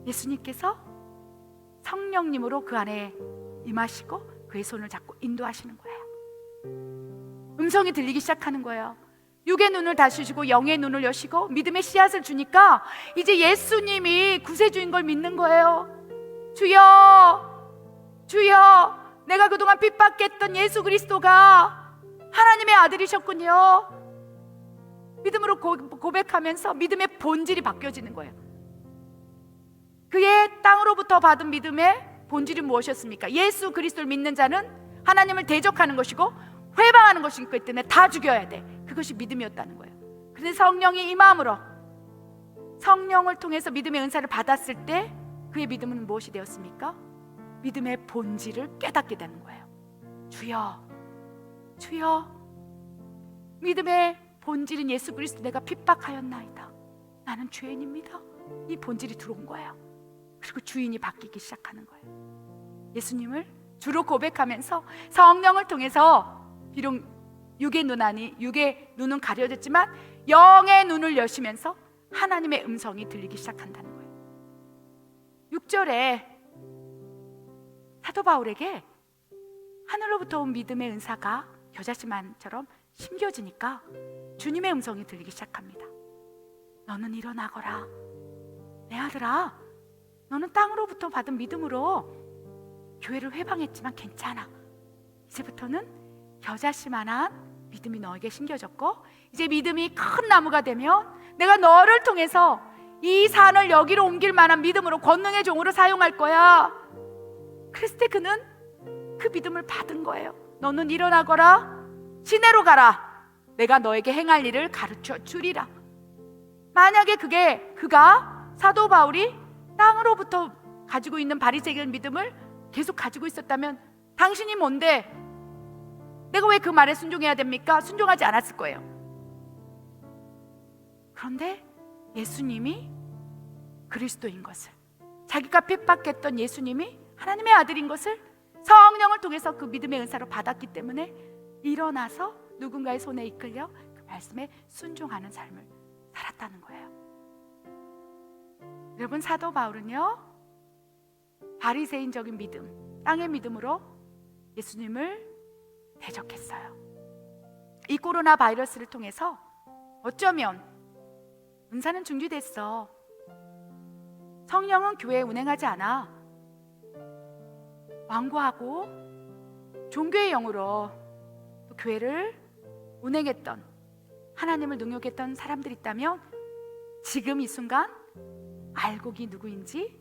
예수님께서 성령님으로 그 안에 임하시고 그의 손을 잡고 인도하시는 거예요. 음성이 들리기 시작하는 거예요. 육의 눈을 다시시고 영의 눈을 여시고 믿음의 씨앗을 주니까 이제 예수님이 구세주인 걸 믿는 거예요. 주여, 주여, 내가 그동안 핍박했던 예수 그리스도가 하나님의 아들이셨군요. 믿음으로 고백하면서 믿음의 본질이 바뀌어지는 거예요. 그의 땅으로부터 받은 믿음의 본질이 무엇이었습니까? 예수 그리스도를 믿는 자는 하나님을 대적하는 것이고 회방하는 것이기 때문에 다 죽여야 돼. 그것이 믿음이었다는 거예요. 그런데 성령이 임함으로 성령을 통해서 믿음의 은사를 받았을 때 그의 믿음은 무엇이 되었습니까? 믿음의 본질을 깨닫게 되는 거예요. 주여, 주여, 믿음의 본질인 예수 그리스도 내가 핍박하였나이다. 나는 죄인입니다. 이 본질이 들어온 거예요. 그리고 주인이 바뀌기 시작하는 거예요. 예수님을 주로 고백하면서 성령을 통해서 비록 육의 눈은 가려졌지만 영의 눈을 여시면서 하나님의 음성이 들리기 시작한다는 거예요. 6절에 사도 바울에게 하늘로부터 온 믿음의 은사가 겨자씨만처럼 심겨지니까 주님의 음성이 들리기 시작합니다. 너는 일어나거라. 내 아들아, 너는 땅으로부터 받은 믿음으로 교회를 회방했지만 괜찮아. 이제부터는 겨자씨만한 믿음이 너에게 심겨졌고 이제 믿음이 큰 나무가 되면 내가 너를 통해서 이 산을 여기로 옮길 만한 믿음으로 권능의 종으로 사용할 거야. 그랬을 때 그는 그 믿음을 받은 거예요. 너는 일어나거라. 시내로 가라. 내가 너에게 행할 일을 가르쳐 주리라. 만약에 그가 사도 바울이 땅으로부터 가지고 있는 바리새인 믿음을 계속 가지고 있었다면 당신이 뭔데? 내가 왜 그 말에 순종해야 됩니까? 순종하지 않았을 거예요. 그런데 예수님이 그리스도인 것을, 자기가 핍박했던 예수님이 하나님의 아들인 것을 성령을 통해서 그 믿음의 은사로 받았기 때문에 일어나서 누군가의 손에 이끌려 그 말씀에 순종하는 삶을 살았다는 거예요. 여러분, 사도 바울은요, 바리새인적인 믿음, 땅의 믿음으로 예수님을 대적했어요. 이 코로나 바이러스를 통해서 어쩌면 은사는 중지됐어. 성령은 교회에 운행하지 않아. 완고하고 종교의 영으로 또 교회를 운행했던, 하나님을 능욕했던 사람들이 있다면 지금 이 순간 알곡이 누구인지,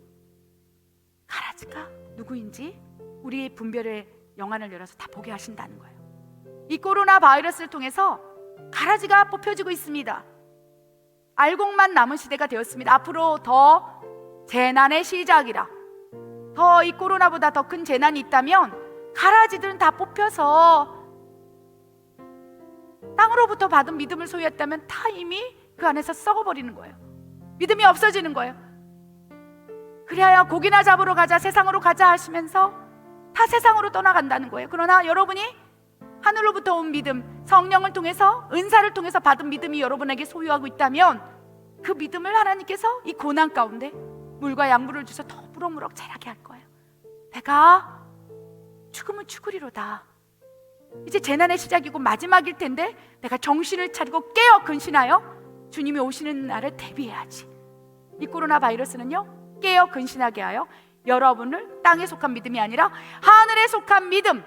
가라지가 누구인지 우리의 분별의 영안을 열어서 다 보게 하신다는 거예요. 이 코로나 바이러스를 통해서 가라지가 뽑혀지고 있습니다. 알곡만 남은 시대가 되었습니다. 앞으로 더 재난의 시작이라, 더 이 코로나보다 더 큰 재난이 있다면 가라지들은 다 뽑혀서 땅으로부터 받은 믿음을 소유했다면 다 이미 그 안에서 썩어버리는 거예요. 믿음이 없어지는 거예요. 그래야 고기나 잡으러 가자, 세상으로 가자 하시면서 다 세상으로 떠나간다는 거예요. 그러나 여러분이 하늘로부터 온 믿음, 성령을 통해서, 은사를 통해서 받은 믿음이 여러분에게 소유하고 있다면 그 믿음을 하나님께서 이 고난 가운데 물과 약물을 주셔서 더 무럭무럭 자라게 할 거예요. 내가 죽으면 죽으리로다. 이제 재난의 시작이고 마지막일 텐데 내가 정신을 차리고 깨어 근신하여 주님이 오시는 날을 대비해야지. 이 코로나 바이러스는요, 깨어 근신하게 하여 여러분을 땅에 속한 믿음이 아니라 하늘에 속한 믿음,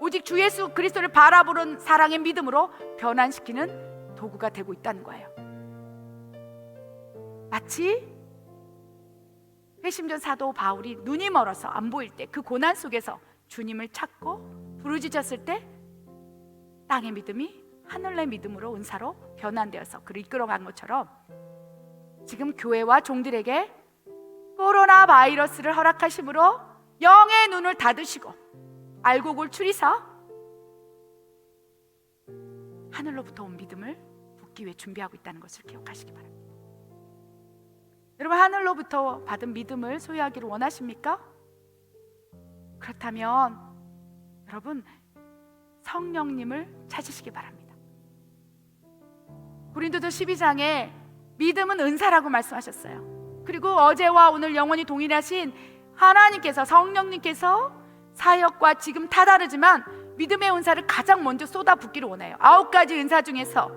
오직 주 예수 그리스도를 바라보는 사랑의 믿음으로 변환시키는 도구가 되고 있다는 거예요. 마치 회심전 사도 바울이 눈이 멀어서 안 보일 때, 그 고난 속에서 주님을 찾고 부르짖었을 때 땅의 믿음이 하늘의 믿음으로, 은사로 변환되어서 그를 이끌어간 것처럼 지금 교회와 종들에게 코로나 바이러스를 허락하심으로 영의 눈을 닫으시고 알곡을 추리사 하늘로부터 온 믿음을 붓기 위해 준비하고 있다는 것을 기억하시기 바랍니다. 여러분, 하늘로부터 받은 믿음을 소유하기를 원하십니까? 그렇다면 여러분, 성령님을 찾으시기 바랍니다. 고린도서 12장에 믿음은 은사라고 말씀하셨어요. 그리고 어제와 오늘 영원히 동일하신 하나님께서, 성령님께서 사역과 지금 다 다르지만 믿음의 은사를 가장 먼저 쏟아붓기를 원해요. 9가지 은사 중에서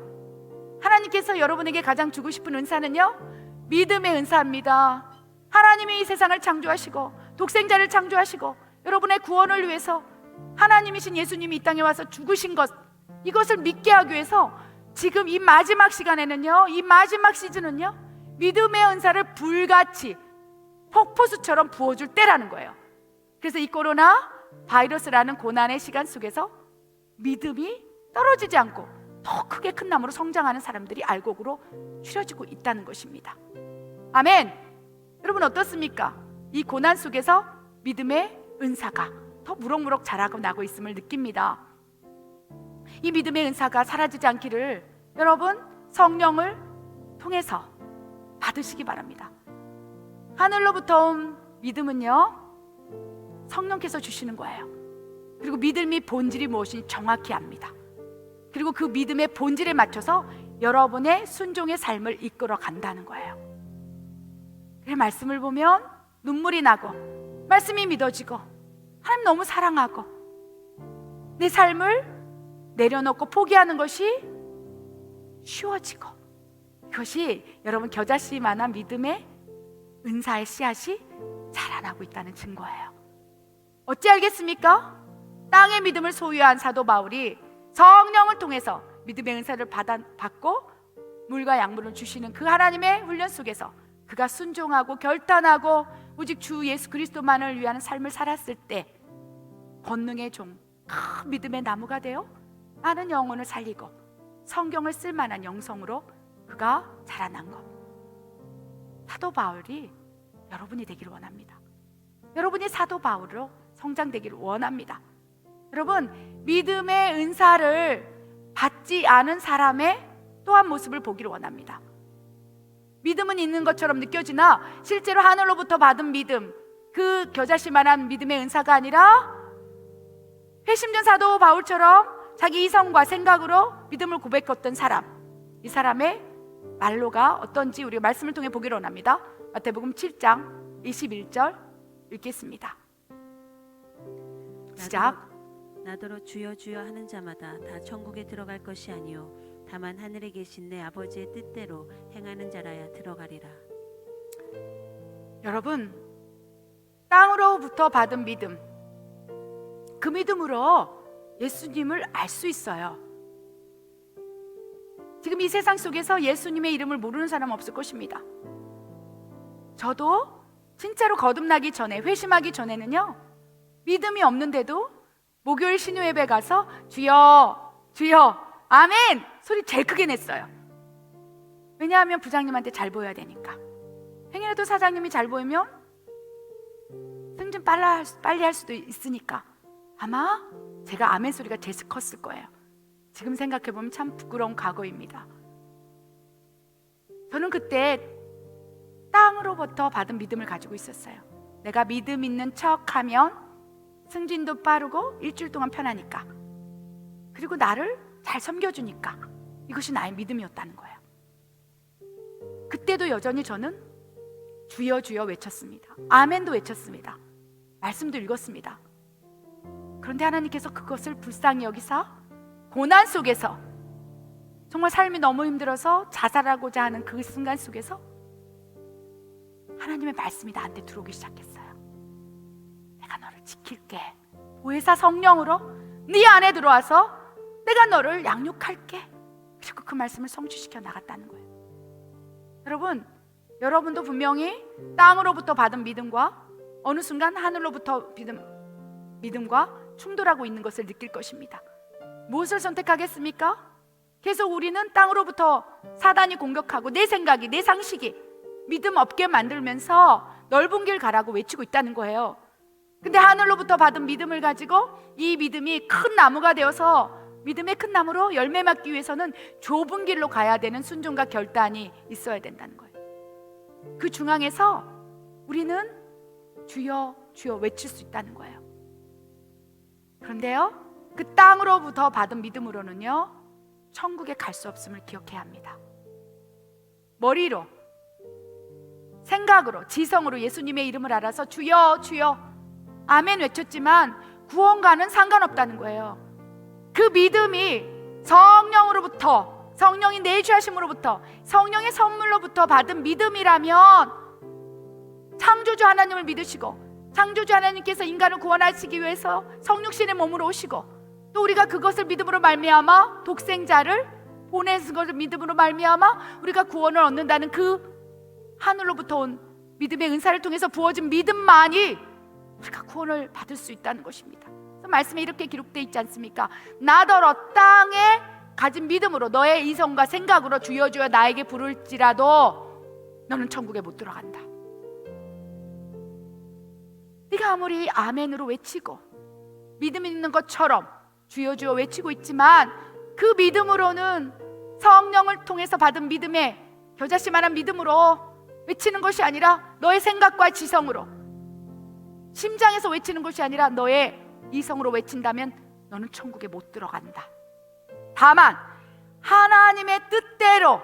하나님께서 여러분에게 가장 주고 싶은 은사는요, 믿음의 은사입니다. 하나님이 이 세상을 창조하시고 독생자를 창조하시고 여러분의 구원을 위해서 하나님이신 예수님이 이 땅에 와서 죽으신 것, 이것을 믿게 하기 위해서 지금 이 마지막 시간에는요, 이 마지막 시즌은요, 믿음의 은사를 불같이 폭포수처럼 부어줄 때라는 거예요. 그래서 이 코로나 바이러스라는 고난의 시간 속에서 믿음이 떨어지지 않고 더 크게 큰 나무로 성장하는 사람들이 알곡으로 추려지고 있다는 것입니다. 아멘. 여러분 어떻습니까? 이 고난 속에서 믿음의 은사가 더 무럭무럭 자라고 나고 있음을 느낍니다. 이 믿음의 은사가 사라지지 않기를 여러분 성령을 통해서 받으시기 바랍니다. 하늘로부터 온 믿음은요, 성령께서 주시는 거예요. 그리고 믿음이 본질이 무엇인지 정확히 압니다. 그리고 그 믿음의 본질에 맞춰서 여러분의 순종의 삶을 이끌어 간다는 거예요. 그 말씀을 보면 눈물이 나고 말씀이 믿어지고 하나님 너무 사랑하고 내 삶을 내려놓고 포기하는 것이 쉬워지고, 그것이 여러분 겨자씨만한 믿음의 은사의 씨앗이 자라나고 있다는 증거예요. 어찌 알겠습니까? 땅의 믿음을 소유한 사도 바울이 성령을 통해서 믿음의 은사를 받고 물과 약물을 주시는 그 하나님의 훈련 속에서 그가 순종하고 결단하고 오직 주 예수 그리스도만을 위한 삶을 살았을 때 권능의 종, 큰 믿음의 나무가 되어 많은 영혼을 살리고 성경을 쓸만한 영성으로 그가 자라난 것. 사도 바울이 여러분이 되기를 원합니다. 여러분이 사도 바울로 성장되기를 원합니다. 여러분, 믿음의 은사를 받지 않은 사람의 또한 모습을 보기를 원합니다. 믿음은 있는 것처럼 느껴지나 실제로 하늘로부터 받은 믿음, 그 겨자씨만한 믿음의 은사가 아니라 회심된 사도 바울처럼 자기 이성과 생각으로 믿음을 고백했던 사람, 이 사람의 말로가 어떤지 우리가 말씀을 통해 보기를 원합니다. 마태복음 7장 21절 읽겠습니다. 시작. 나더러 주여 주여 하는 자마다 다 천국에 들어갈 것이 아니요 다만 하늘에 계신 내 아버지의 뜻대로 행하는 자라야 들어가리라. 여러분, 땅으로부터 받은 믿음, 그 믿음으로 예수님을 알 수 있어요. 지금 이 세상 속에서 예수님의 이름을 모르는 사람 없을 것입니다. 저도 진짜로 거듭나기 전에, 회심하기 전에는요, 믿음이 없는데도 목요일 신유예배 가서 주여 주여 아멘 소리 제일 크게 냈어요. 왜냐하면 부장님한테 잘 보여야 되니까. 행여라도 사장님이 잘 보이면 승진 빨리 할 수도 있으니까 아마 제가 아멘 소리가 제일 컸을 거예요. 지금 생각해보면 참 부끄러운 과거입니다. 저는 그때 땅으로부터 받은 믿음을 가지고 있었어요. 내가 믿음 있는 척하면 승진도 빠르고 일주일 동안 편하니까, 그리고 나를 잘 섬겨주니까, 이것이 나의 믿음이었다는 거예요. 그때도 여전히 저는 주여 주여 외쳤습니다. 아멘도 외쳤습니다. 말씀도 읽었습니다. 그런데 하나님께서 그것을 불쌍히 여기사 고난 속에서 정말 삶이 너무 힘들어서 자살하고자 하는 그 순간 속에서 하나님의 말씀이 나한테 들어오기 시작했어요. 내가 너를 지킬게. 보혜사 성령으로 네 안에 들어와서 내가 너를 양육할게. 그리고 그 말씀을 성취시켜 나갔다는 거예요. 여러분도 분명히 땅으로부터 받은 믿음과 어느 순간 하늘로부터 믿음과 충돌하고 있는 것을 느낄 것입니다. 무엇을 선택하겠습니까? 계속 우리는 땅으로부터 사단이 공격하고 내 생각이, 내 상식이 믿음 없게 만들면서 넓은 길 가라고 외치고 있다는 거예요. 근데 하늘로부터 받은 믿음을 가지고 이 믿음이 큰 나무가 되어서 믿음의 큰 나무로 열매 맺기 위해서는 좁은 길로 가야 되는 순종과 결단이 있어야 된다는 거예요. 그 중앙에서 우리는 주여 주여 외칠 수 있다는 거예요. 그런데요, 그 땅으로부터 받은 믿음으로는요, 천국에 갈 수 없음을 기억해야 합니다. 머리로, 생각으로, 지성으로 예수님의 이름을 알아서 주여 주여 아멘 외쳤지만 구원과는 상관없다는 거예요. 그 믿음이 성령으로부터, 성령이 내주하심으로부터, 성령의 선물로부터 받은 믿음이라면 창조주 하나님을 믿으시고 창조주 하나님께서 인간을 구원하시기 위해서 성육신의 몸으로 오시고 또 우리가 그것을 믿음으로 말미암아 독생자를 보내신 것을 믿음으로 말미암아 우리가 구원을 얻는다는 그 하늘로부터 온 믿음의 은사를 통해서 부어진 믿음만이 우리가 구원을 받을 수 있다는 것입니다. 그래서 말씀에 이렇게 기록되어 있지 않습니까? 나더러 땅에 가진 믿음으로 너의 이성과 생각으로 주여 주여 나에게 부를지라도 너는 천국에 못 들어간다. 네가 아무리 아멘으로 외치고 믿음 있는 것처럼 주여 주여 외치고 있지만 그 믿음으로는 성령을 통해서 받은 믿음에 겨자씨만한 믿음으로 외치는 것이 아니라 너의 생각과 지성으로, 심장에서 외치는 것이 아니라 너의 이성으로 외친다면 너는 천국에 못 들어간다. 다만 하나님의 뜻대로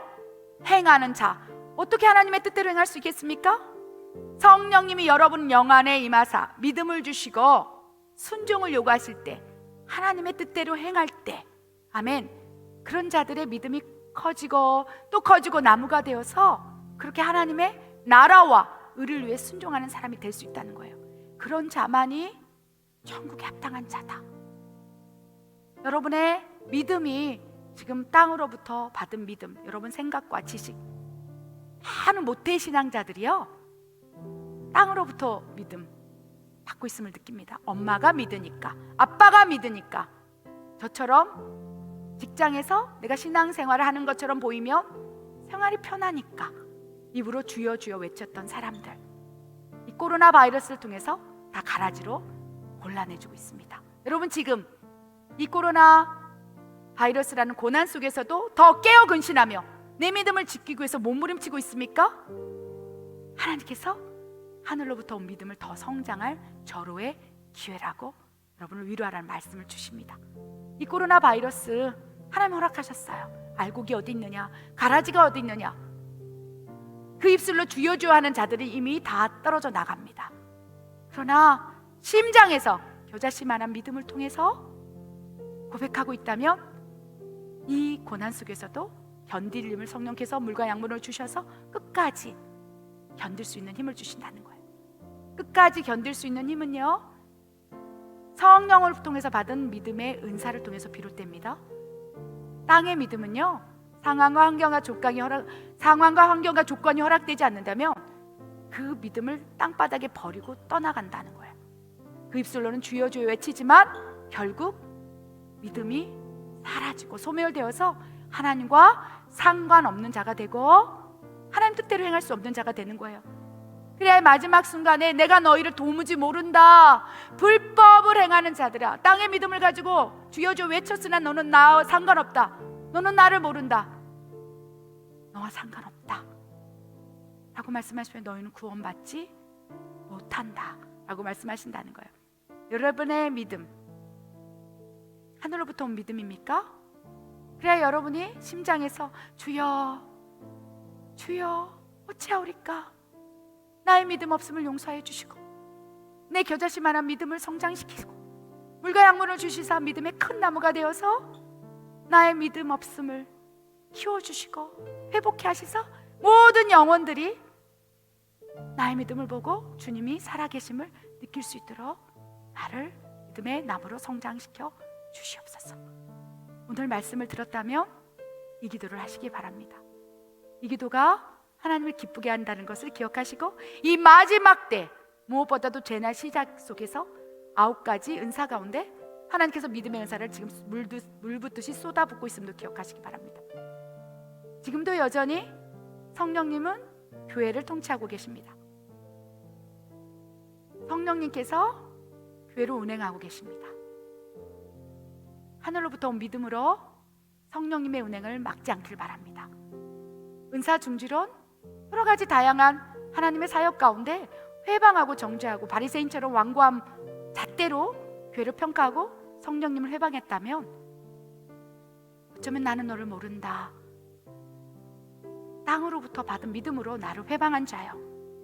행하는 자, 어떻게 하나님의 뜻대로 행할 수 있겠습니까? 성령님이 여러분 영 안에 임하사 믿음을 주시고 순종을 요구하실 때, 하나님의 뜻대로 행할 때, 아멘, 그런 자들의 믿음이 커지고 또 커지고 나무가 되어서 그렇게 하나님의 나라와 의를 위해 순종하는 사람이 될 수 있다는 거예요. 그런 자만이 천국에 합당한 자다. 여러분의 믿음이 지금 땅으로부터 받은 믿음, 여러분 생각과 지식, 많은 모태신앙자들이요, 땅으로부터 믿음 받고 있음을 느낍니다. 엄마가 믿으니까, 아빠가 믿으니까. 저처럼 직장에서 내가 신앙생활을 하는 것처럼 보이면 생활이 편하니까 입으로 주여 주여 외쳤던 사람들, 이 코로나 바이러스를 통해서 다 가라지로 곤란해지고 있습니다. 여러분, 지금 이 코로나 바이러스라는 고난 속에서도 더 깨어 근신하며 내 믿음을 지키기 위해서 몸부림치고 있습니까? 하나님께서 하늘로부터 온 믿음을 더 성장할 절호의 기회라고 여러분을 위로하라는 말씀을 주십니다. 이 코로나 바이러스 하나님 허락하셨어요. 알곡이 어디 있느냐, 가라지가 어디 있느냐, 그 입술로 주여 주여 하는 자들이 이미 다 떨어져 나갑니다. 그러나 심장에서 겨자씨만한 믿음을 통해서 고백하고 있다면 이 고난 속에서도 견딜 힘을 성령께서 물과 양분을 주셔서 끝까지 견딜 수 있는 힘을 주신다는 거예요. 끝까지 견딜 수 있는 힘은요, 성령을 통해서 받은 믿음의 은사를 통해서 비롯됩니다. 땅의 믿음은요, 상황과 환경과 조건이 허락되지 않는다면 그 믿음을 땅바닥에 버리고 떠나간다는 거예요. 그 입술로는 주여 주여 외치지만 결국 믿음이 사라지고 소멸되어서 하나님과 상관없는 자가 되고 하나님 뜻대로 행할 수 없는 자가 되는 거예요. 그래야 마지막 순간에 내가 너희를 도무지 모른다, 불법을 행하는 자들아, 땅의 믿음을 가지고 주여 주여 외쳤으나 너는 나와 상관없다, 너는 나를 모른다, 너와 상관없다 라고 말씀하시면 너희는 구원받지 못한다 라고 말씀하신다는 거예요. 여러분의 믿음, 하늘로부터 온 믿음입니까? 그래야 여러분이 심장에서 주여 주여 어찌하오리까, 나의 믿음 없음을 용서해 주시고 내 겨자씨만한 믿음을 성장시키고 물과 양분을 주시사 믿음의 큰 나무가 되어서 나의 믿음 없음을 키워주시고 회복해 하시사 모든 영혼들이 나의 믿음을 보고 주님이 살아계심을 느낄 수 있도록 나를 믿음의 나무로 성장시켜 주시옵소서. 오늘 말씀을 들었다면 이 기도를 하시기 바랍니다. 이 기도가 하나님을 기쁘게 한다는 것을 기억하시고 이 마지막 때 무엇보다도 죄날 시작 속에서 9가지 은사 가운데 하나님께서 믿음의 은사를 지금 물 붓듯이 쏟아붓고 있음도 기억하시기 바랍니다. 지금도 여전히 성령님은 교회를 통치하고 계십니다. 성령님께서 교회를 운행하고 계십니다. 하늘로부터 온 믿음으로 성령님의 운행을 막지 않길 바랍니다. 은사 중지론, 여러 가지 다양한 하나님의 사역 가운데 회방하고 정죄하고 바리새인처럼 완고함 잣대로 교회를 평가하고 성령님을 회방했다면 어쩌면 나는 너를 모른다, 땅으로부터 받은 믿음으로 나를 회방한 자여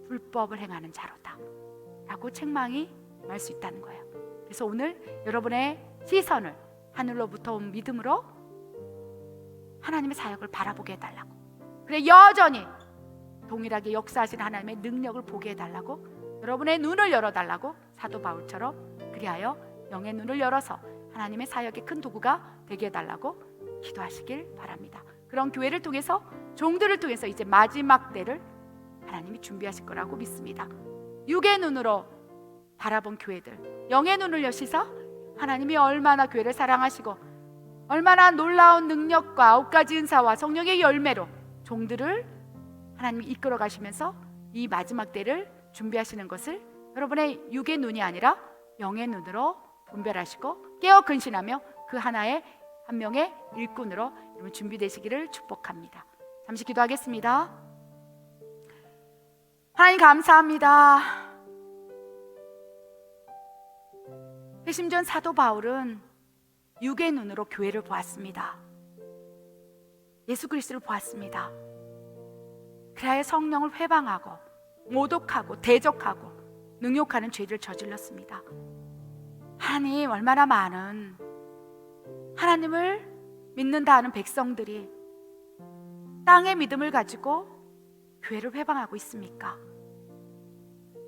불법을 행하는 자로다 라고 책망이 말 수 있다는 거예요. 그래서 오늘 여러분의 시선을 하늘로부터 온 믿음으로 하나님의 사역을 바라보게 해달라고, 그래 여전히 동일하게 역사하신 하나님의 능력을 보게 해달라고, 여러분의 눈을 열어달라고 사도 바울처럼 그리하여 영의 눈을 열어서 하나님의 사역의 큰 도구가 되게 해달라고 기도하시길 바랍니다. 그런 교회를 통해서, 종들을 통해서 이제 마지막 때를 하나님이 준비하실 거라고 믿습니다. 육의 눈으로 바라본 교회들, 영의 눈을 여시사 하나님이 얼마나 교회를 사랑하시고 얼마나 놀라운 능력과 9가지 은사와 성령의 열매로 종들을 하나님이 이끌어 가시면서 이 마지막 때를 준비하시는 것을 여러분의 육의 눈이 아니라 영의 눈으로 분별하시고 깨어 근신하며 그 하나의 한 명의 일꾼으로 여러분 준비되시기를 축복합니다. 잠시 기도하겠습니다. 하나님 감사합니다. 회심전 사도 바울은 육의 눈으로 교회를 보았습니다. 예수 그리스도를 보았습니다. 그래야 성령을 회방하고 모독하고 대적하고 능욕하는 죄를 저질렀습니다. 하나님, 얼마나 많은 하나님을 믿는다 하는 백성들이 땅의 믿음을 가지고 교회를 회방하고 있습니까?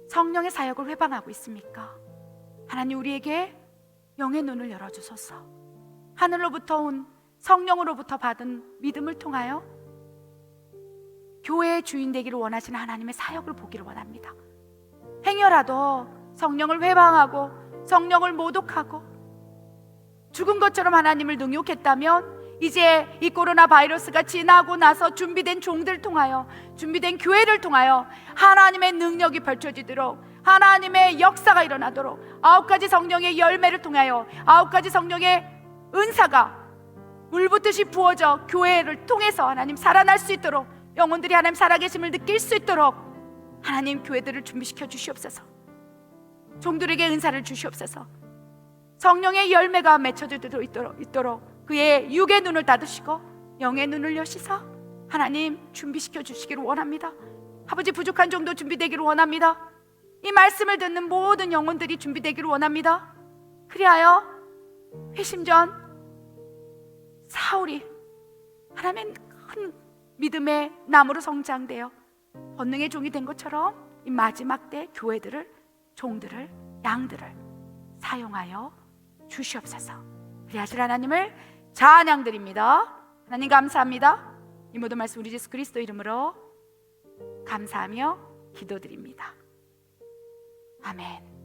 성령의 사역을 회방하고 있습니까? 하나님, 우리에게 영의 눈을 열어주소서. 하늘로부터 온 성령으로부터 받은 믿음을 통하여 교회의 주인 되기를 원하시는 하나님의 사역을 보기를 원합니다. 행여라도 성령을 회방하고 성령을 모독하고 죽은 것처럼 하나님을 능욕했다면 이제 이 코로나 바이러스가 지나고 나서 준비된 종들 통하여, 준비된 교회를 통하여 하나님의 능력이 펼쳐지도록, 하나님의 역사가 일어나도록 9가지 성령의 열매를 통하여 9가지 성령의 은사가 물붓듯이 부어져 교회를 통해서 하나님 살아날 수 있도록, 영혼들이 하나님 살아계심을 느낄 수 있도록 하나님 교회들을 준비시켜 주시옵소서. 종들에게 은사를 주시옵소서. 성령의 열매가 맺혀지도록 있도록 그의 육의 눈을 닫으시고 영의 눈을 여시사 하나님 준비시켜 주시기를 원합니다. 아버지, 부족한 종도 준비되기를 원합니다. 이 말씀을 듣는 모든 영혼들이 준비되기를 원합니다. 그리하여 회심전 사울이 하나님의 큰 믿음의 나무로 성장되어 권능의 종이 된 것처럼 이 마지막 때 교회들을, 종들을, 양들을 사용하여 주시옵소서. 그리하실 하나님을 찬양드립니다. 하나님 감사합니다. 이 모든 말씀 우리 예수 그리스도 이름으로 감사하며 기도드립니다. 아멘.